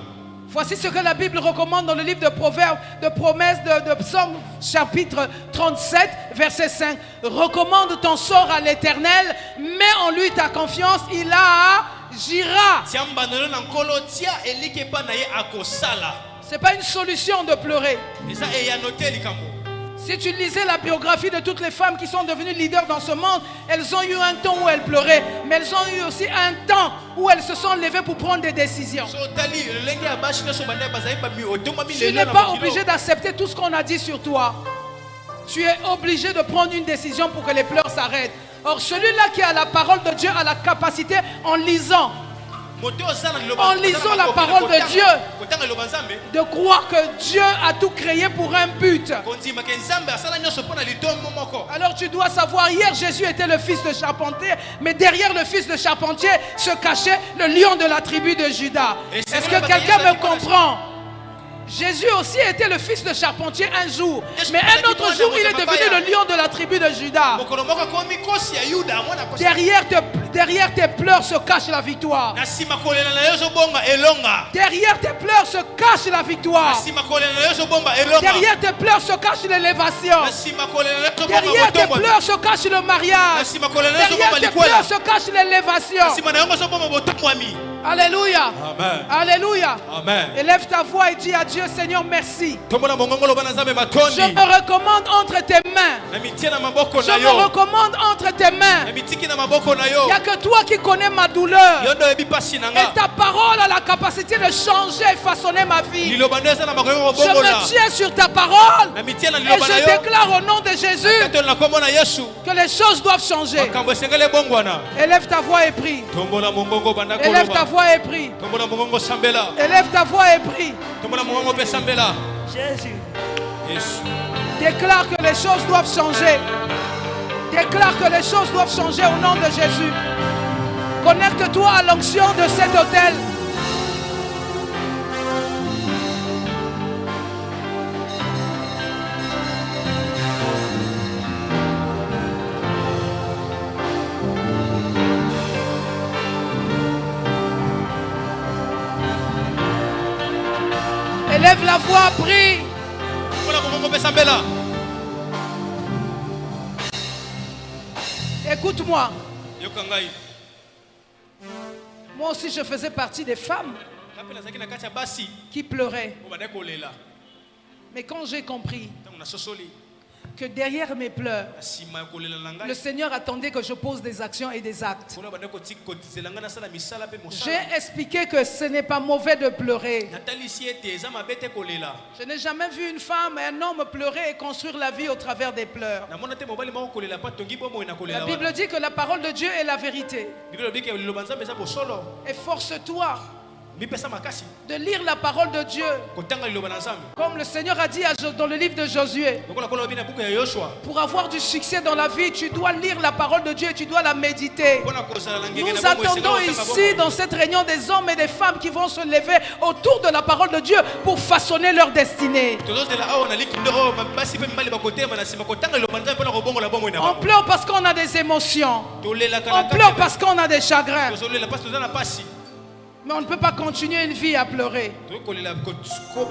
Voici ce que la Bible recommande dans le livre de Proverbes, de promesses de Psaume chapitre 37, verset 5. Recommande ton sort à l'Éternel, mets en lui ta confiance, il agira. tia mbandelo na nkolo tia eliki epa na ye akosala Ce n'est pas une solution de pleurer. eza eyano te likambo Si tu lisais la biographie de toutes les femmes qui sont devenues leaders dans ce monde, elles ont eu un temps où elles pleuraient, mais elles ont eu aussi un temps où elles se sont levées pour prendre des décisions. so otali lolenge ya basi nyonso banda bazali otomami Tu n'es pas obligé d'accepter tout ce qu'on a dit sur toi. Tu es obligé de prendre une décision pour que les pleurs s'arrêtent. Or, celui-là qui a la parole de Dieu a la capacité, en lisant la parole de Dieu, de croire que Dieu a tout créé pour un but. Alors tu dois savoir, hier Jésus était le fils de charpentier, mais derrière le fils de charpentier se cachait le lion de la tribu de Juda. Est-ce que quelqu'un me comprend? Jésus aussi était le fils de charpentier un jour, mais un autre jour il est devenu le lion de la tribu de Juda. Derrière tes pleurs se cache la victoire. Derrière tes pleurs se cache la victoire. Derrière tes pleurs se cache l'élévation. Derrière tes pleurs se cache le mariage. Derrière tes pleurs se cache l'élévation. Alléluia. Amen. Alléluia. Amen. Élève ta voix et dis à Dieu, Seigneur, merci. Je Je me recommande entre tes mains. Je me recommande entre tes mains. Il n'y a que toi qui connais ma douleur. Et ta parole a la capacité de changer et façonner ma vie. Je me tiens sur ta parole. Et je déclare au nom de Jésus que les choses doivent changer. Élève ta voix et prie. Élève ta voix et prie. Élève ta voix et prie. Jésus. Déclare que les choses doivent changer. Déclare que les choses doivent changer au nom de Jésus. Connecte-toi à l'onction de cet autel. Élève la voix, prie. Écoute-moi. Moi aussi, je faisais partie des femmes qui pleuraient. Mais quand j'ai compris que derrière mes pleurs, le Seigneur attendait que je pose des actions et des actes. J'ai expliqué que ce n'est pas mauvais de pleurer. Je n'ai jamais vu une femme et un homme pleurer et construire la vie au travers des pleurs. La Bible dit que la parole de Dieu est la vérité. Efforce-toi de lire la parole de Dieu. Comme le Seigneur a dit dans le livre de Josué, pour avoir du succès dans la vie, tu dois lire la parole de Dieu et tu dois la méditer. Nous attendons ici, dans cette réunion, des hommes et des femmes qui vont se lever autour de la parole de Dieu pour façonner leur destinée. On pleure parce qu'on a des émotions. On pleure parce qu'on a des chagrins. Mais on ne peut pas continuer une vie à pleurer.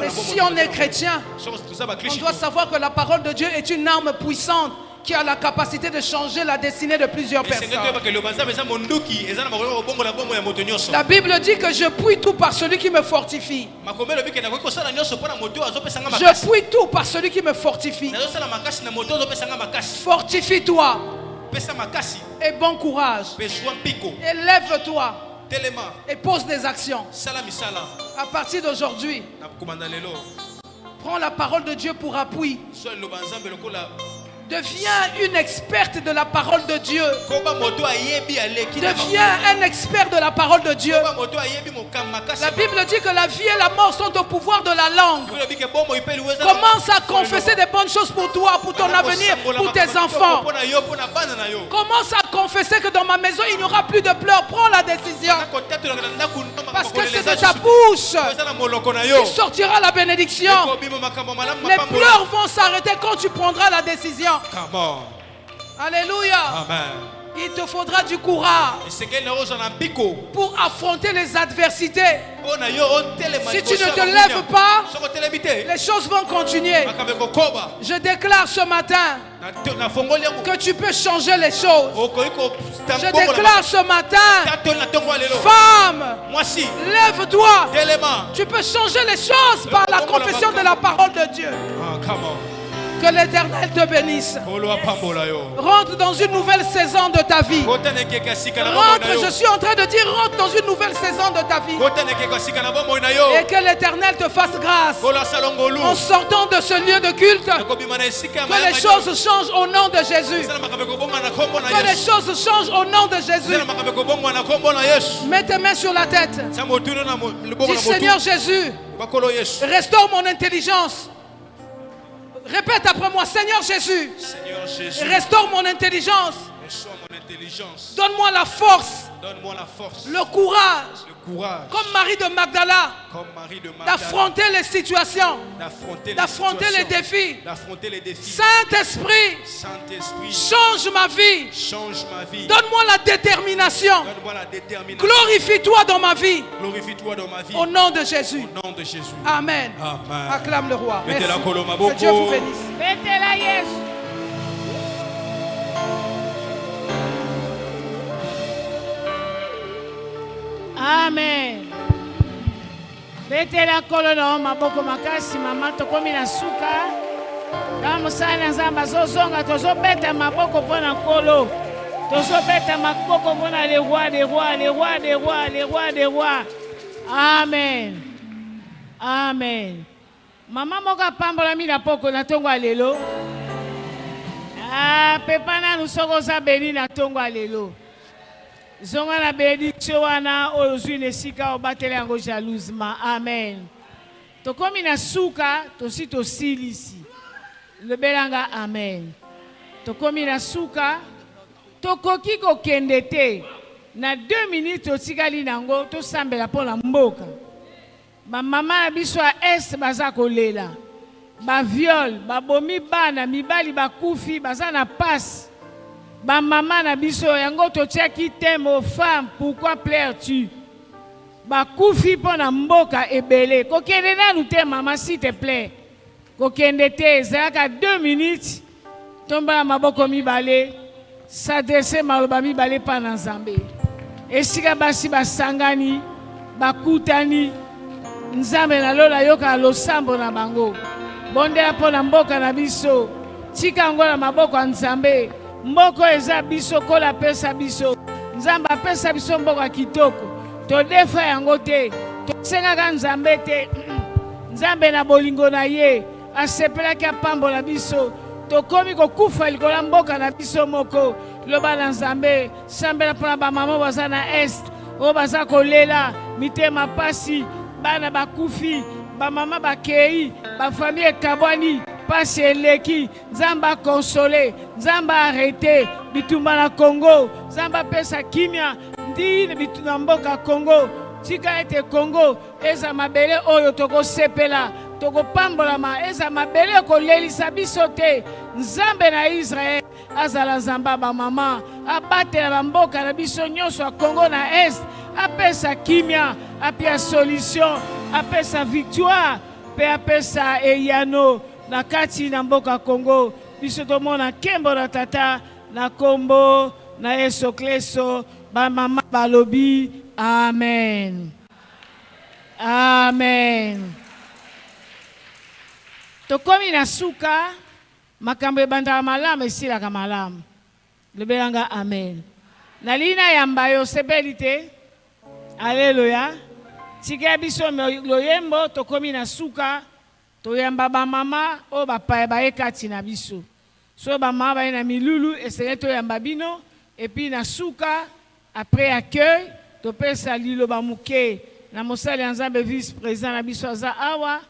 Et si on est chrétien, on doit savoir que la parole de Dieu est une arme puissante qui a la capacité de changer la destinée de plusieurs personnes. La Bible dit que je puis tout par celui qui me fortifie. Je puis tout par celui qui me fortifie. Fortifie-toi. Et bon courage. Élève-toi. Et pose des actions. À partir d'aujourd'hui, prends la parole de Dieu pour appui. Deviens une experte de la parole de Dieu. Deviens un expert de la parole de Dieu. La Bible dit que la vie et la mort sont au pouvoir de la langue. Commence à confesser des bonnes choses pour toi, pour ton avenir, pour tes enfants. Commence à confesser que dans ma maison il n'y aura plus de pleurs. Prends la décision. Parce que c'est de ta bouche qui sortira la bénédiction. Les pleurs vont s'arrêter quand tu prendras la décision. Come on. Alléluia. Amen. Il te faudra du courage pour affronter les adversités. Si tu ne te lèves pas, les choses vont continuer. Je déclare ce matin que tu peux changer les choses. Je déclare ce matin, femme, lève-toi. Tu peux changer les choses par la confession de la parole de Dieu. Que l'Éternel te bénisse. Rentre dans une nouvelle saison de ta vie. Rentre, je suis en train de dire, rentre dans une nouvelle saison de ta vie. Et que l'Éternel te fasse grâce. En sortant de ce lieu de culte, que les choses changent au nom de Jésus. Que les choses changent au nom de Jésus. Mets tes mains sur la tête. Dis, Seigneur Jésus, restaure mon intelligence. Répète après moi, Seigneur Jésus, restaure mon intelligence. Donne-moi la force, le courage, comme Marie de Magdala, d'affronter les situations, d'affronter les défis. Saint-Esprit, change ma vie. Donne-moi la détermination. Glorifie-toi dans ma vie. Au nom de Jésus. Amen. Acclame le roi. Merci. Que Dieu vous bénisse. Amen. Betela kolono maboko makasi mama tokomi na suka. Kama musana nzamba zozonga tozobeta maboko pona kolo. Tozobeta maboko pona le roi des rois, le roi des rois, le roi des rois. Amen. Amen. Mama moka pambola mi na poko na tongo alelo. Ah pepana nusoko za beni na tongo alelo. Zonga na bénédiction wana ozwi nesika obatela yango jalousement. Amen. Tokomi na suka tosi tosilisi. Lebelanga amen. Tokomi na suka tokoki kokende te. Na 2 minutes totikali nango tosambela pona mboka. Ba mama na biso a est baza kolela. Ba viol, ba bomi bana mibali bakufi baza na passe. Ba maman na biso yango to tcheki thème aux femmes, pourquoi pleures-tu? Ba kufi pona mboka ebele. Kokende na lute maman s'il te plaît. Kokende te zaka 2 minutes. Tomba maboko mibale. S'adresser maloba mibale pa na Nzambe. Esika basi basangani, bakutani. Nzambe na lola yoka losambo na bango. Bondela pona mboka na biso. Tika ngola maboko Nzambe. Mboko eza biso kola pesa biso. Nzamba pesa biso mboko kitoko. To defa yango te. To senga Nzambe te. Nzambe na bolingo na ye. Asepela ki apambola biso. To komi ko kufa likola mboka na biso moko. Loba na Nzambe. Sambela pona ba mama baza na est. O baza kolela. mitema pasi, bana bakufi, ba mama bakei, ba famille kabwani, pasi eleki, Nzamba consolé, Nzamba arrêté, bitumba na Congo, Nzamba pesa kimia, ndi bituna mboka Congo, tika ete Congo, eza mabele oyo toko sepela, toko pambolama, eza mabele ko lelisa biso te, Nzambe na Israël, azala Nzamba ba mama, abatela ba mboka na biso nyonso a Congo na Est, apesa kimia, apesa solution, apesa victoire, pe apesa eyano na kati na mboka Congo, biso tomona kembo na tata na kombo na Yesu Kristo ba mama balobi amen. Amen. Tokomi na suka makambo ebanda malamu esilaka malamu. Lebelanga amen. Na lina yamba yo sebelite. Alléluia. Tika biso loyembo tokomi na suka toyamba ba mama o ba pa ba ekati na biso. So ba mama ba na milulu esenge toyamba bino et puis na suka après accueil to pesa lilo ba muke na mosali Nzambe vice président na biso za awa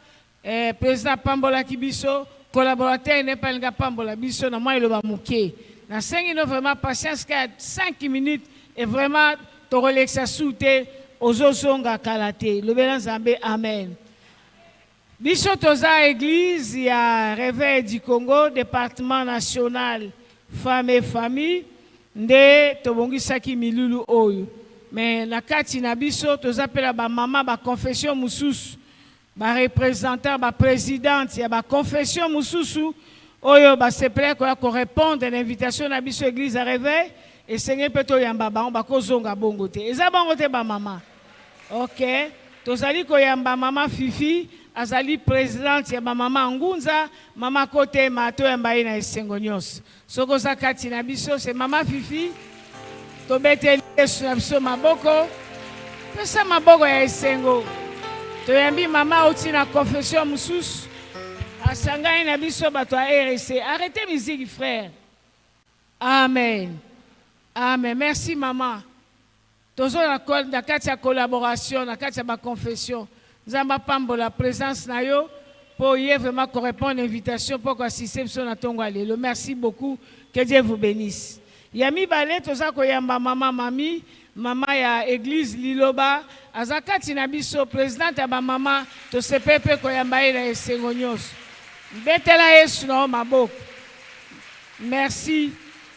président Pambola Kibiso collaborateur ne pas nga Pambola biso na moi lo ba muke na 5 minutes vraiment patience qu'à 5 minutes et vraiment to relaxa souté ozosonga kalate le bela Nzambe amen. Biso toza église ya Réveil du Congo département national femmes et famille nde tobongisaki milulu oyo mais na kati na biso tozapela ba mama ba confession mususu ba représentant ba présidente ya ba confession mususu oyo ba sepela ko répondre à l'invitation na biso église à Réveil et Seigneur peto yamba ba on ba kozonga bongo te eza bongo te ba mama. OK, tozali ko yamba mama Fifi azali présidente ya ba mama Ngunza mama kote mato yamba ina esengo nyos soko za kati na biso c'est mama Fifi to bete Yesu na biso maboko pesa maboko ya esengo to yambi mama oti na confession mususu asanga ina biso bato a RC. Arrêtez musique frère. Amen. Amen. Merci maman. Tozo na kati ya collaboration na kati ya ba confession Nzamba pambola présence na yo pour y vraiment correspondre à l'invitation pour assister sur na tongo alelo. Merci beaucoup, que Dieu vous bénisse. Yami balé toza ko yamba mama mami mama ya église Liloba azakati na biso présidente ya ba mama to sepepe ko yamba ina esengo nyos betela Yesu na maboko. Merci.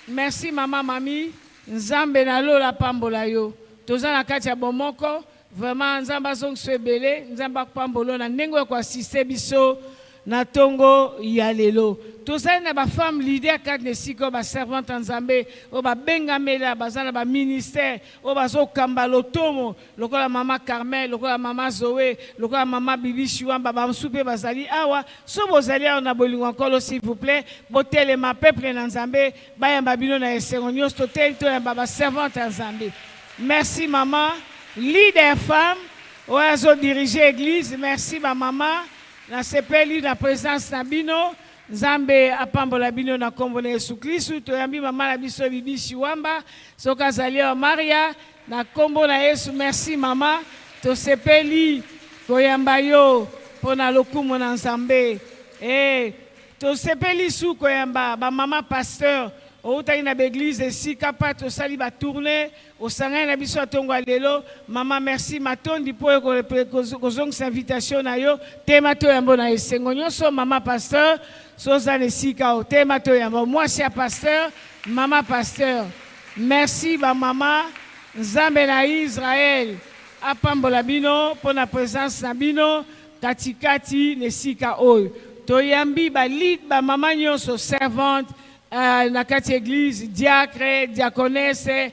Merci mama mami Nzambe na lola pambola yo toza na kati ya bomoko vraiment Nzamba zong sebele Nzamba pambolo na ndenge ko assister biso na tongo ya lelo tozali na ba femme leader kat ne siko ba servante Nzambe o ba bengamela bazana ba ministère o bazo kamba lotomo lokola mama Carmel lokola mama Zoé lokola mama Bibi Chiwamba ba msupe bazali awa so bozali awa na bolingo encore s'il vous plaît botele ma peuple na Nzambe ba yamba bino na esengo nyos totel to yamba ba servante Nzambe. Merci maman leader femme oazo diriger église. Merci ma maman na sepeli na présence na bino Nzambe apambola bino na kombo na Yesu Kristo toyambi mama na biso Bibi Chiwamba soka zalia Maria na kombo na Yesu. Merci mama to sepeli koyamba yo pona lokumu na Nzambe to sepeli su koyamba ba mama pasteur outai na l'église ici capable to sali ba tourner au sanga na biso tongo lelo mama merci matondi po ko zong invitation na yo tema to yambo na esengo nyonso mama pasteur soza ne sika o tema to yambo moi c'est pasteur mama pasteur. Merci ba mama Nzambe na Israël apambola bino pour la présence na bino katikati ne sika oyo to yambi ba lead ba mama nyonso servante na kati église diacre diaconesse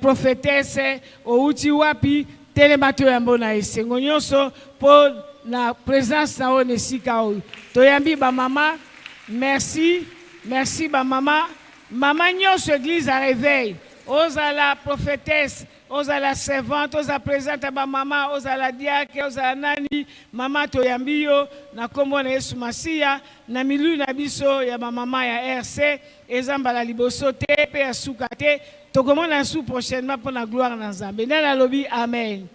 prophétesse outi wapi telemato yambo na esengo nyonso po na présence na o nesika o toyambi ba mama. Merci ba mama nyonso église à Réveil ozala prophétesse ozala servante oza présente ba mama ozala diacre ozala nani mama toyambi yo na kombo na Yesu Masia na milu na biso ya ba mama ya RC ezambala liboso te pe ya suka te tokomona sous prochainement pour la gloire na Nzambe na lobi amen.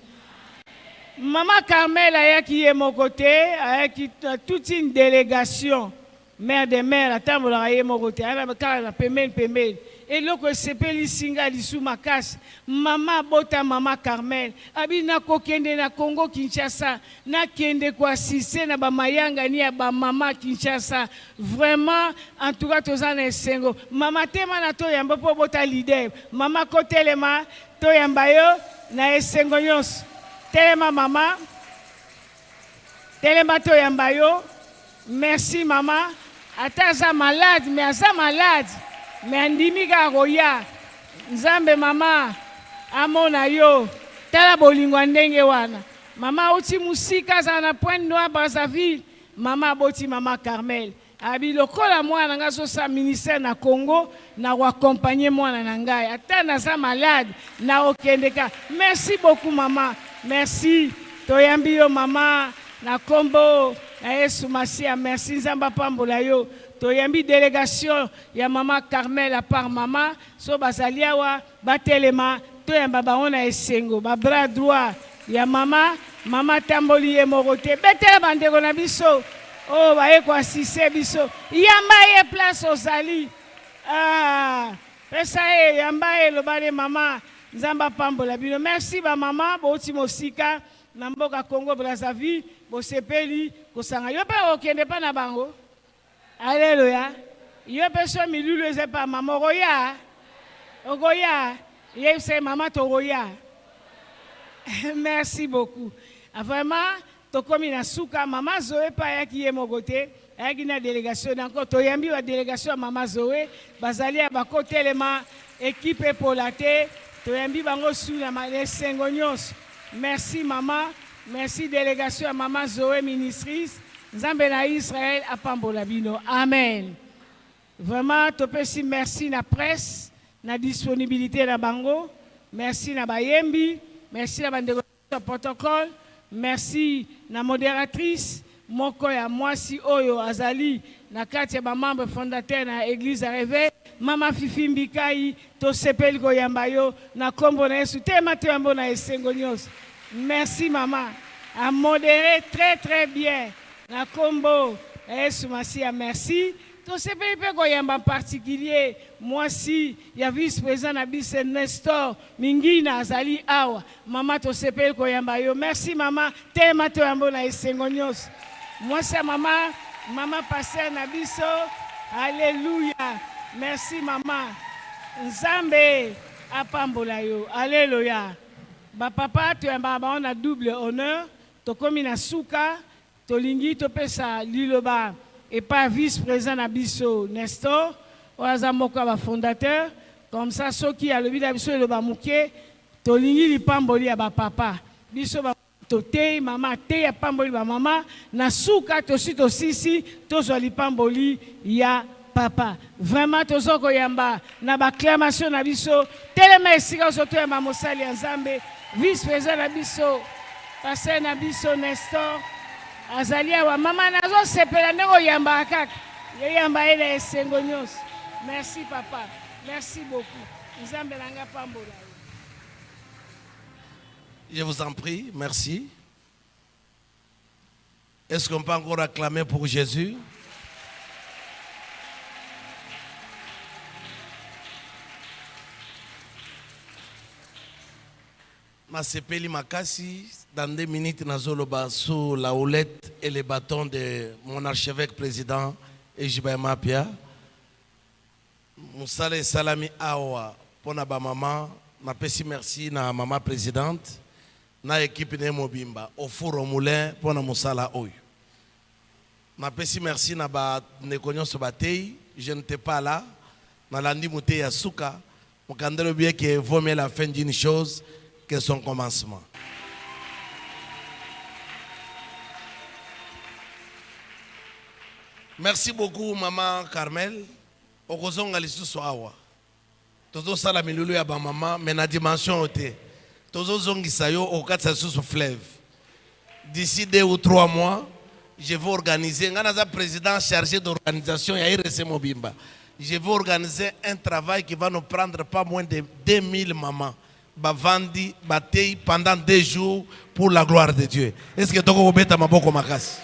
Maman Carmel ayaki ye mokote, ayaki toute une délégation. Mère de mère, atambola ye mokote, ayaki pembeni. Et loko sepeli singa lisu makasi. Maman bota maman Carmel. Abi na kokende na Congo Kinshasa, na kende kwa sise na ba mayanga ni ya ba maman Kinshasa. Vraiment, en tout cas tozana esengo. Maman tema na to yamba po bota leader. Maman kotelema to yamba yo na esengo nyonso. Telema maman. Telema to yamba yo. Merci maman. Ataza malade, mais aza malade. Mais andimika roya. Nzambe mama. Amona yo. Tala bolingo ndenge wana. Mama oti musika za na Pointe Noire Brazzaville. Mama boti mama Carmel. Abi lokola mwana nga so sa ministère na Congo na wa accompagner mwana na ngai. Ata na za malade na okendeka. Merci beaucoup maman. Merci. Toyambi yo mama na kombo na Yesu Masia. Merci nzamba pambola yo. Toyambi délégation ya mama Carmel à part mama so bazalia wa batelema toyamba baona esengo ba bras droit ya mama tamboli ye morote betela bandeko na biso oh baye kwa sise biso yamba ye place ozali pesa ye yamba ye lobale mama nzamba pambola bino merci ba mama boti mosika na mboka Congo Brazzaville bo sepeli kosanga yo pa okende pa na bango. Alléluia. Yo personne milulu eze pa maman roya. Ogoya. Ye c'est maman to roya. Merci beaucoup. Vraiment to komi na suka maman Zoé pa yaki ye mogote. Yaki na délégation encore to yambi wa délégation maman Zoé bazali ba kotelema équipe polate to yambi bango suna ma sengo nyos. Merci maman. Merci délégation à maman Zoé ministrice. Nzambe na Israël apambola bino. Amen. Vraiment, topesi merci na presse, na disponibilité na bango. Merci na bayembi. Merci na bandeko protocole. Merci na modératrice. Moko ya mwasi oyo azali na kati ya ba membre fondateur na église à réveil. Mama Fifi Mbikai to sepeli ko yamba yo na kombo na Yesu tema to yambo na esengo nyos. Merci maman. A modéré très bien. Na kombo Yesu Masia merci. To sepeli pe ko yamba en particulier moi si ya vice-président na bise Nestor Mingina azali awa. Mama to sepeli ko yamba yo. Merci maman. Tema to yambo na esengo nyos. Moi c'est maman pasteur na biso. Alléluia. Merci maman. Nzambe apambola yo. Alléluia. Ba papa tu yamba on a double honneur. To komi na suka tolingi to pesa liloba et pas vice-président na biso Nestor oaza moko ba fondateur comme ça soki a lobi na biso liloba muke tolingi lipamboli ya ba papa biso ba tote mama te ya pamboli ba mama na suka to sisi to zo lipamboli ya papa vraiment tozo ko yamba na ba acclamation na biso telema esika so to yamba mosali ya Nzambe vice-président na biso passer na biso Nestor azalia wa mama nazo sepela ndeko yamba kaka ye yamba ele esengo nyos. Merci papa, merci beaucoup. Nzambe langa pambola. Je vous en prie, merci. Est-ce qu'on peut encore acclamer pour Jésus? Ma sepeli makasi, dans 2 minutes, nazoloba sous la houlette et les bâtons de mon archevêque président Ejiba Mapia. Moussale salami awa pour na ba maman, na pesi merci na maman présidente, na équipe de Mobimba, au four au moulin pour na Moussala oyo. Na pesi merci na ba nekonyo sobatei, je n'étais pas là, na landi mouté ya souka, mokandelo bien que vaut mieux la fin d'une chose que son commencement. Merci beaucoup maman Carmel. Okozonga lisusu awa. Tozo sala milulu ya ba maman mais na dimension ote. Tozo zongisa yo okatsa susu fleuve. D'ici 2 ou 3 mois, je vais organiser ngana président chargé d'organisation ya RC Mobimba. Je vais organiser un travail qui va nous prendre pas moins de 2000 mamans. bavandi batei pendant 2 jours pour la gloire de Dieu. Est-ce que toko kobeta maboko makasi?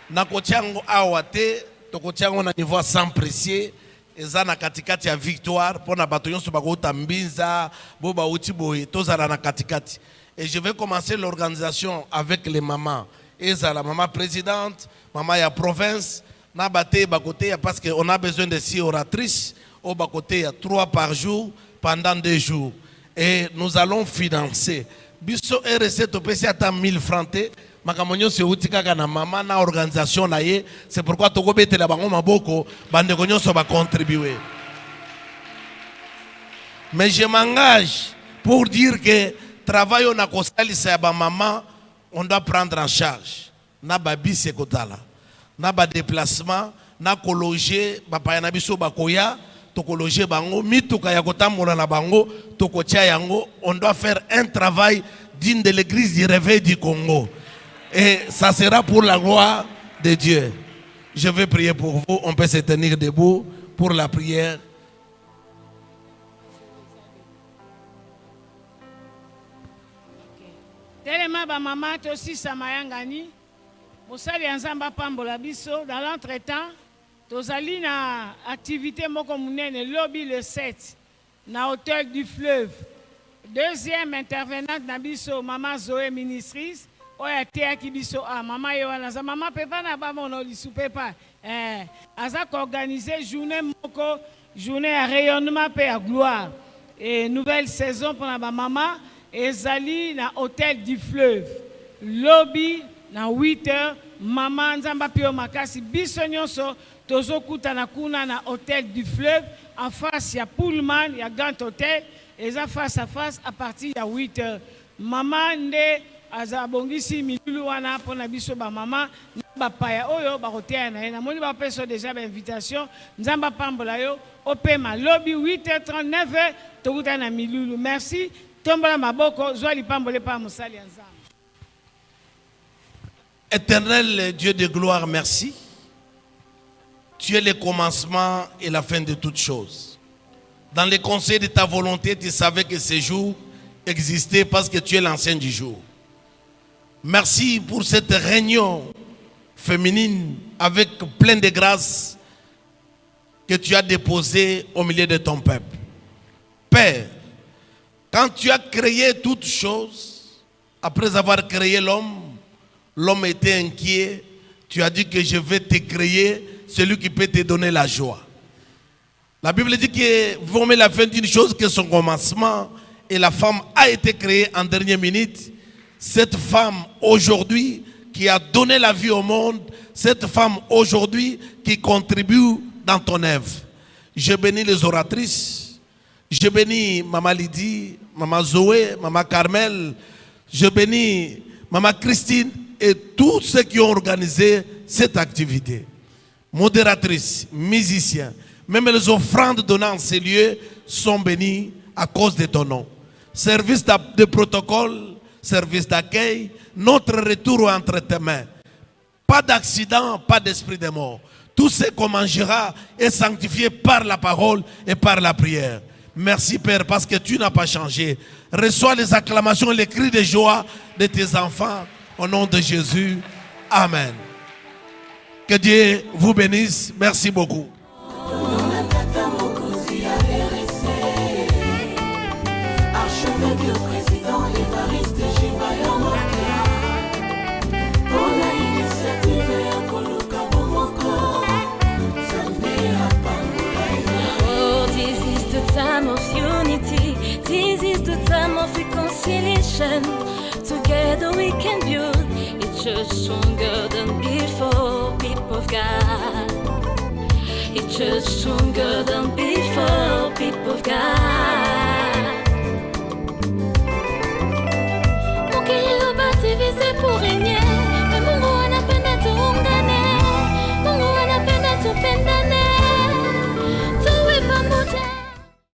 Na kotiango awate, toko tiango na niveau sans précieux, eza na katikati ya victoire pour na bato nyonso bakota mbinza, bo ba uti boye, tozala na katikati. Et je vais commencer l'organisation avec les mamans. Eza la maman présidente, maman ya province, na bate bakote parce qu'on a besoin de 6 oratrices. Au bas-côté, il y a 3 par jour pendant 2 jours. Et nous allons financer. Biso RC to pesi ata 1000 francs. Makamonyo se utika kana mama na organisation na ye. C'est pourquoi to gobete la bango maboko bande konyo so ba contribuer. Mais je m'engage pour dire que travail on a kosali sa ba maman, on doit prendre en charge. Na babi se kotala. Na ba déplacement, na kologer ba pa na biso bakoya. On doit faire un travail digne de l'église du réveil du Congo. Et ça sera pour la gloire de Dieu. Je vais prier pour vous. On peut se tenir debout pour la prière. Dans l'entretemps, tozali na activité moko munene lobby le 7 na hôtel du fleuve. Deuxième intervenante na biso maman Zoé ministrice oya teaki biso maman yoana za maman pepa na ba mono lisupe pa aza ko organiser journée moko journée à rayonnement pe à gloire et nouvelle saison pour la maman ezali na hôtel du fleuve lobby na 8h maman nzamba pio makasi biso nyonso tozokuta na kuna na hôtel du fleuve en face ya Pullman ya Grand Hôtel et ça face à face à partir de 8h. Maman nde azabongisi milulu wana pona biso ba maman ba paya oyo ba hotel na na moni ba peso déjà ba invitation nzamba pambola yo opema lobby 8h39 tokuta na milulu. Merci tombola maboko zwali pambole pa musali nzamba. Éternel Dieu de gloire, merci. Tu es le commencement et la fin de toutes choses. Dans les conseils de ta volonté, tu savais que ce jour existait parce que tu es l'ancien du jour. Merci pour cette réunion féminine avec plein de grâce que tu as déposée au milieu de ton peuple. Père, quand tu as créé toutes choses, après avoir créé l'homme, l'homme était inquiet. Tu as dit que je vais te créer celui qui peut te donner la joie. La Bible dit que vous mettez la fin d'une chose que son commencement et la femme a été créée en dernière minute. Cette femme aujourd'hui qui a donné la vie au monde, cette femme aujourd'hui qui contribue dans ton œuvre. Je bénis les oratrices, je bénis Maman Lydie, Maman Zoé, Maman Carmel, je bénis Maman Christine et tous ceux qui ont organisé cette activité. Modératrices, musiciens, même les offrandes données en ces lieux sont bénies à cause de ton nom. Service de protocole, service d'accueil, notre retour entre tes mains. Pas d'accident, pas d'esprit de mort. Tout ce qu'on mangera est sanctifié par la parole et par la prière. Merci Père parce que tu n'as pas changé. Reçois les acclamations et les cris de joie de tes enfants au nom de Jésus. Amen. Que Dieu vous bénisse. Merci beaucoup. Time of unity, this is the time of reconciliation. Together we can build a church stronger than before, people of God. A church stronger than before, people of God.